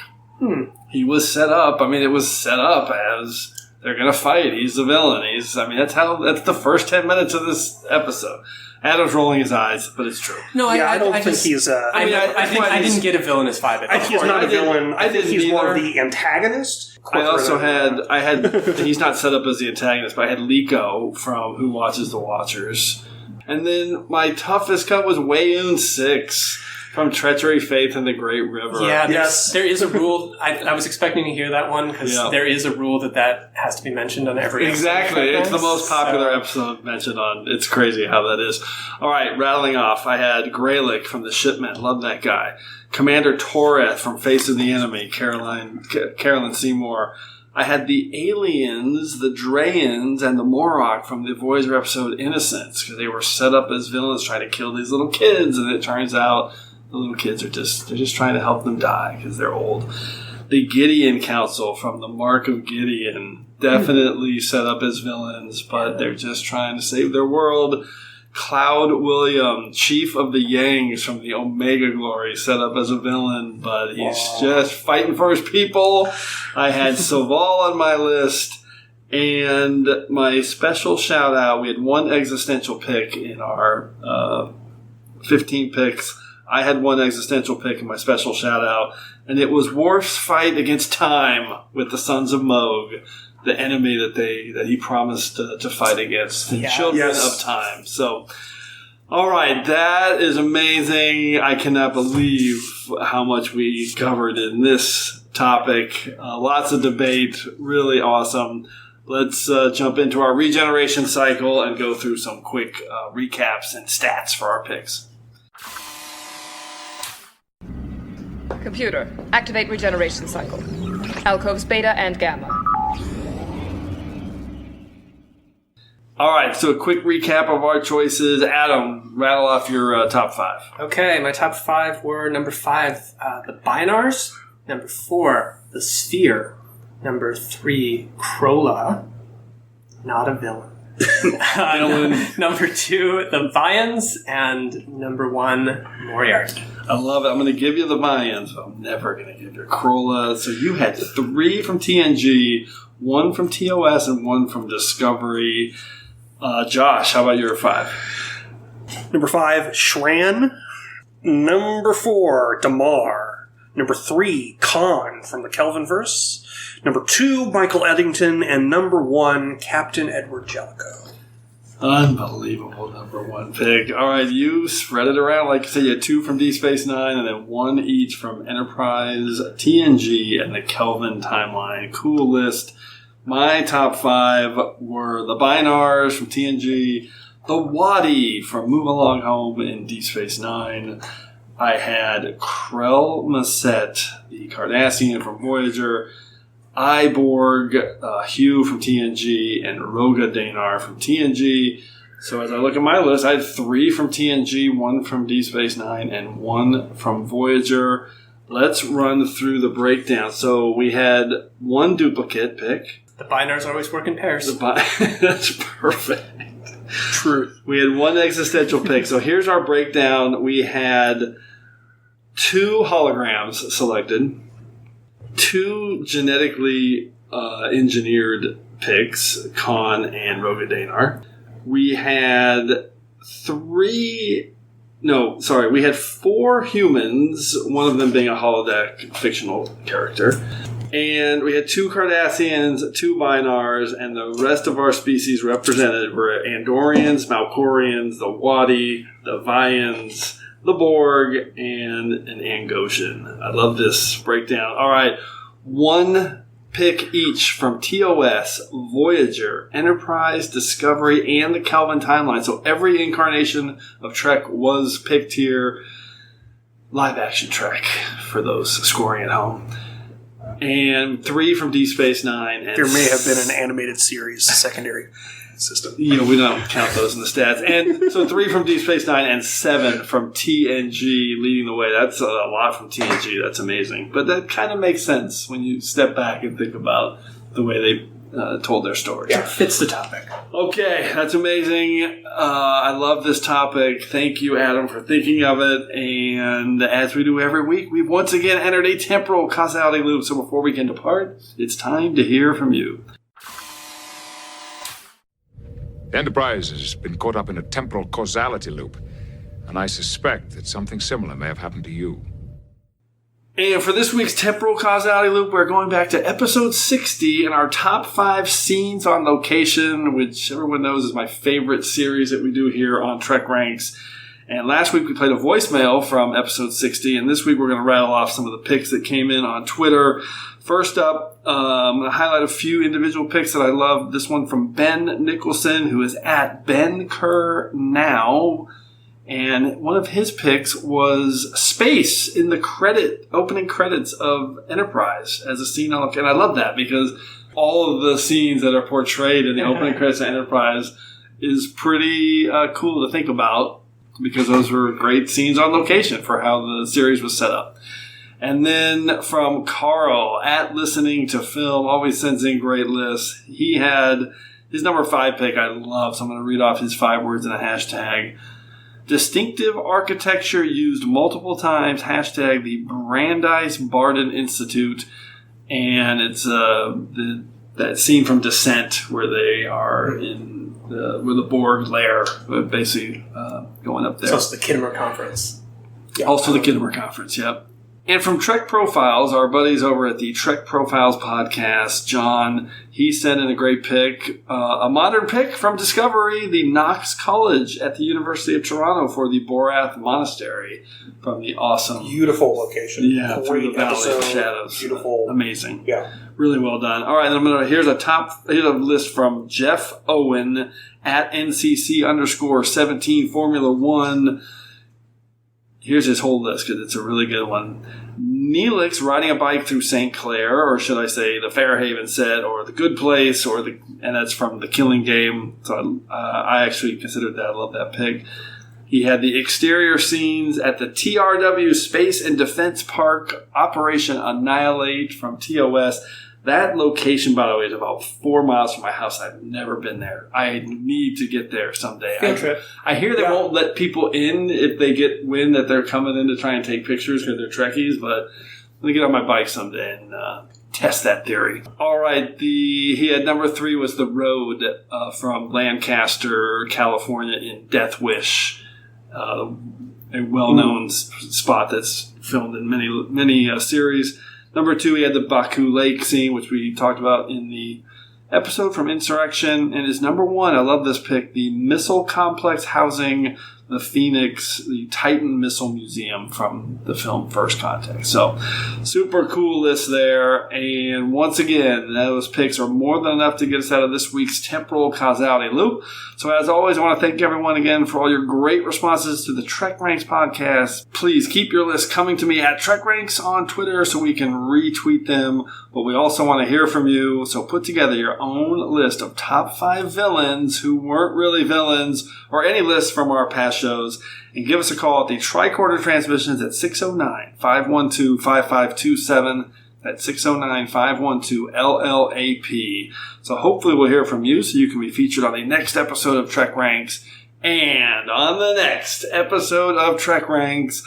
He was set up, it was set up as They're going to fight. He's the villain. That's the first 10 minutes of this episode. Adam's rolling his eyes, but it's true. No, I don't think he's. I didn't get a villainous vibe. I think he's not a villain. I think he's more of the antagonist. I also had he's not set up as the antagonist, but I had Liko from Who Watches the Watchers. And then my toughest cut was Wei-Un 6 from Treachery, Faith, and the Great River. Yeah, there is a rule. I was expecting to hear that one because there is a rule that has to be mentioned on every episode. Exactly. It's the most popular episode mentioned on. It's crazy how that is. All right, rattling off. I had Greylick from The Shipment. Love that guy. Commander Toreth from Face of the Enemy. Carolyn Seymour. I had the aliens, the Drayans, and the Morok from the Voyager episode Innocence because they were set up as villains trying to kill these little kids, and it turns out the little kids they're just trying to help them die because they're old. The Gideon Council from the Mark of Gideon, definitely set up as villains, but they're just trying to save their world. Cloud William, Chief of the Yangs from the Omega Glory, set up as a villain, but he's just fighting for his people. I had Soval on my list, and my special shout out, we had one existential pick in our 15 picks. I had one existential pick in my special shout out, and it was Worf's fight against time with the Sons of Moog, the enemy that he promised to fight against, the children of time. So, all right, that is amazing. I cannot believe how much we covered in this topic. Lots of debate, really awesome. Let's jump into our regeneration cycle and go through some quick recaps and stats for our picks. Computer, activate regeneration cycle. Alcoves beta and gamma. All right, so a quick recap of our choices. Adam, rattle off your top 5. Okay, my top 5 were number 5, the Binars. Number 4, the Sphere. Number 3, Krola. Not a villain. Number 2, the Vians. And number 1, Moriarty. I love it. I'm going to give you the Vians, but I'm never going to give you Krola. So you had 3 from TNG, 1 from TOS, and 1 from Discovery. Josh, how about your 5? Number 5, Shran. Number 4, Damar. Number 3, Khan from the Kelvinverse. Number 2, Michael Eddington. And number 1, Captain Edward Jellicoe. Unbelievable number 1 pick. All right, you spread it around. Like you said, you had 2 from Deep Space Nine and then 1 each from Enterprise, TNG, and the Kelvin timeline. Cool list. My top 5 were the Binars from TNG, the Wadi from Move Along Home in Deep Space Nine. I had Krell Maset, the Cardassian from Voyager, Iborg, Hugh from TNG, and Roga Danar from TNG. So as I look at my list, I had 3 from TNG, 1 from Deep Space Nine, and 1 from Voyager. Let's run through the breakdown. So we had 1 duplicate pick. The Binars always work in pairs. That's perfect. Truth. We had 1 existential pick. So here's our breakdown. We had 2 holograms selected, 2 genetically engineered picks, Khan and Roga Danar. We had 4 humans, one of them being a holodeck fictional character. And we had 2 Cardassians, 2 Binars, and the rest of our species represented were Andorians, Malkorians, the Wadi, the Vians, the Borg, and an Angoshan. I love this breakdown. All right, 1 pick each from TOS, Voyager, Enterprise, Discovery, and the Kelvin timeline. So every incarnation of Trek was picked here. Live action Trek for those scoring at home. And 3 from Deep Space Nine. And there may have been an animated series secondary system. We don't count those in the stats. And so 3 from Deep Space Nine and 7 from TNG leading the way. That's a lot from TNG. That's amazing. But that kind of makes sense when you step back and think about the way they told their story. Yeah, fits the topic. Okay, that's amazing. I love this topic. Thank you, Adam, for thinking of it. And as we do every week, we've once again entered a temporal causality loop. So before we can depart, it's time to hear from you. The Enterprise has been caught up in a temporal causality loop, and I suspect that something similar may have happened to you. And for this week's temporal causality loop, we're going back to episode 60 and our top 5 scenes on location, which everyone knows is my favorite series that we do here on TrekRanks. And last week we played a voicemail from episode 60, and this week we're going to rattle off some of the picks that came in on Twitter. First up, I'm going to highlight a few individual picks that I love. This one from Ben Nicholson, who is at Ben Kerr Now. And one of his picks was space in the opening credits of Enterprise as a scene on location. And I love that because all of the scenes that are portrayed in the opening credits of Enterprise is pretty cool to think about because those were great scenes on location for how the series was set up. And then from Carl, at Listening to Film, always sends in great lists. He had his number 5 pick I love, so I'm going to read off his 5 words in a hashtag. Distinctive architecture used multiple times, hashtag the Brandeis Bardin Institute. And it's that scene from Descent where they are in where the Borg lair, basically going up there. So it's the Kittimer Conference. Yeah. Also the Kittimer Conference, yep. And from Trek Profiles, our buddies over at the Trek Profiles podcast, John, he sent in a great pick, a modern pick from Discovery, the Knox College at the University of Toronto for the Borath Monastery from the awesome... Beautiful location. Yeah, great through the Valley episode, of Shadows. Beautiful. Amazing. Yeah. Really well done. All right, then here's a list from Jeff Owen at NCC_17 Formula 1. Here's his whole list because it's a really good one. Neelix riding a bike through St. Clair, or should I say the Fairhaven set, or the Good Place, and that's from The Killing Game. So I actually considered that. I love that pick. He had the exterior scenes at the TRW Space and Defense Park, Operation Annihilate from TOS. That location, by the way, is about 4 miles from my house. I've never been there. I need to get there someday. Field trip. I hear they won't let people in if they get wind that they're coming in to try and take pictures because they're Trekkies, but I'm going to get on my bike someday and test that theory. All right, he had number 3 was The Road from Lancaster, California in Death Wish, a well-known spot that's filmed in many series. Number 2, he had the Baku Lake scene, which we talked about in the episode from Insurrection. And his number 1, I love this pick, the Missile Complex housing the Phoenix, the Titan Missile Museum from the film First Contact. So, super cool list there. And once again, those picks are more than enough to get us out of this week's temporal causality loop. So, as always, I want to thank everyone again for all your great responses to the TrekRanks podcast. Please keep your list coming to me at TrekRanks on Twitter so we can retweet them. But we also want to hear from you. So, put together your own list of top 5 villains who weren't really villains, or any list from our past shows, and give us a call at the Tricorder Transmissions at 609-512-5527. That's 609-512-LLAP. So hopefully we'll hear from you so you can be featured on the next episode of TrekRanks. And on the next episode of TrekRanks,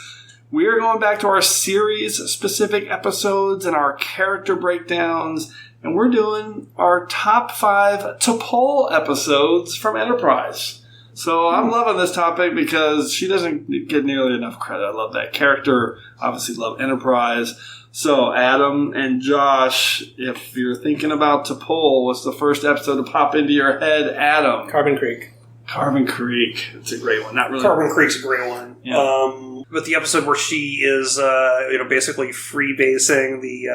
we are going back to our series-specific episodes and our character breakdowns, and we're doing our top 5 T'Pol episodes from Enterprise. So I'm loving this topic because she doesn't get nearly enough credit. I love that character. Obviously love Enterprise. So Adam and Josh, if you're thinking about T'Pol, what's the first episode to pop into your head? Adam. Carbon Creek. Carbon Creek. It's a great one. Not really. Carbon Creek's a great one. Yeah. But the episode where she is, basically freebasing the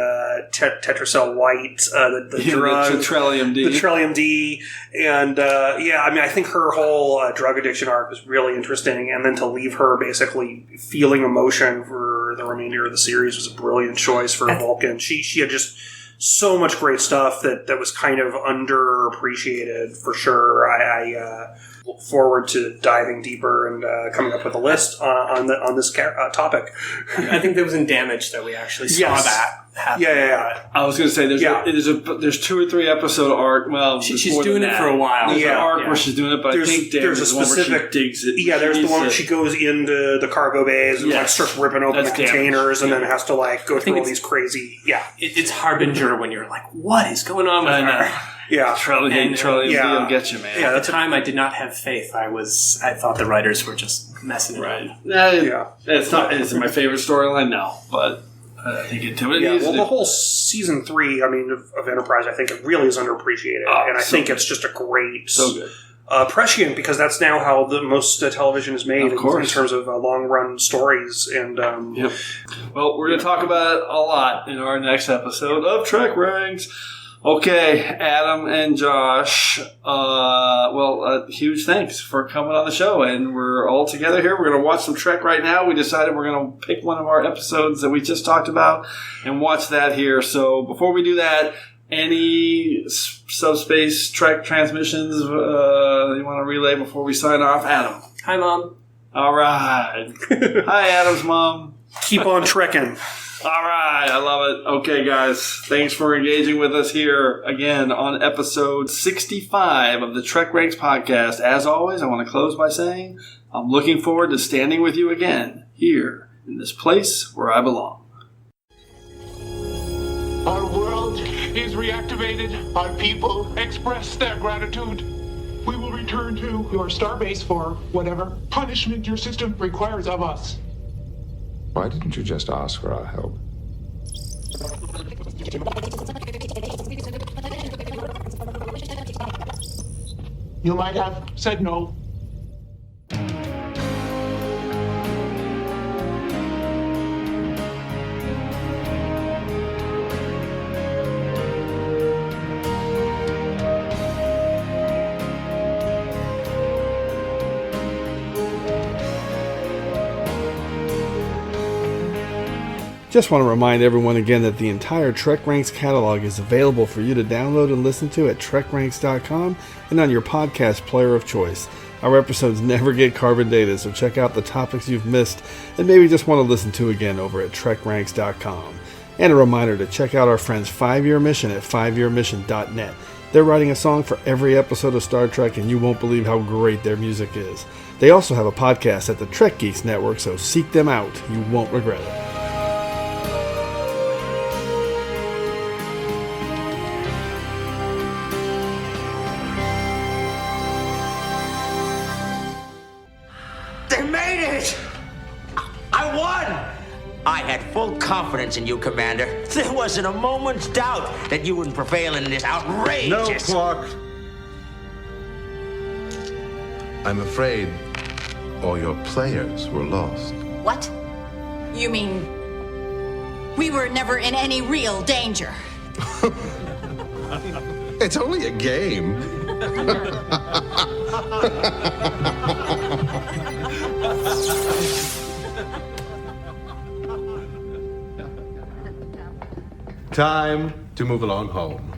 Tetracell White, the drug, the Trellium D. The Trellium D. And, I think her whole drug addiction arc was really interesting. And then to leave her basically feeling emotion for the remainder of the series was a brilliant choice for Vulcan. She had just so much great stuff that was kind of underappreciated for sure. I look forward to diving deeper and coming up with a list on this topic. I think that was in Damage that we actually saw that happen. Yeah. I was going to say there's 2 or 3 episode arc. Well, she's doing it for a while. There's an arc where she's doing it, but I think there's a specific digs it. Yeah, there's the one where she goes into the cargo bays and starts ripping open the containers, and then has to go through all these crazy. Yeah, it's Harbinger when you're like, what is going on with her? Yeah. Trillium yeah. will get you, man. At the time, I did not have faith. I thought the writers were just messing around. It's not. It's my favorite storyline now, but I think it the whole season 3, of Enterprise, I think it really is underappreciated, and I think it's just a great, good. Prescient, because that's now how the most television is made in terms of long run stories. And well, we're going to talk about it a lot in our next episode of Trek Ranks. Okay, Adam and Josh, huge thanks for coming on the show, and we're all together here. We're going to watch some Trek right now. We decided we're going to pick one of our episodes that we just talked about and watch that here. So before we do that, any subspace Trek transmissions you want to relay before we sign off? Adam. Hi, Mom. All right. Hi, Adam's mom. Keep on trekking. All right, I love it. Okay, guys, thanks for engaging with us here again on episode 65 of the Trek Ranks podcast. As always, I want to close by saying I'm looking forward to standing with you again here in this place where I belong. Our world is reactivated. Our people express their gratitude. We will return to your starbase for whatever punishment your system requires of us. Why didn't you just ask for our help? You might have said no. Just want to remind everyone again that the entire Trek Ranks catalog is available for you to download and listen to at TrekRanks.com and on your podcast player of choice. Our episodes never get carbon dated, so check out the topics you've missed and maybe just want to listen to again over at TrekRanks.com. And a reminder to check out our friends 5-Year Mission at 5yearmission.net. They're writing a song for every episode of Star Trek, and you won't believe how great their music is. They also have a podcast at the Trek Geeks Network, so seek them out. You won't regret it. I had full confidence in you, Commander. There wasn't a moment's doubt that you wouldn't prevail in this outrageous... No, Quark. I'm afraid all your players were lost. What? You mean we were never in any real danger? It's only a game. Time to move along home.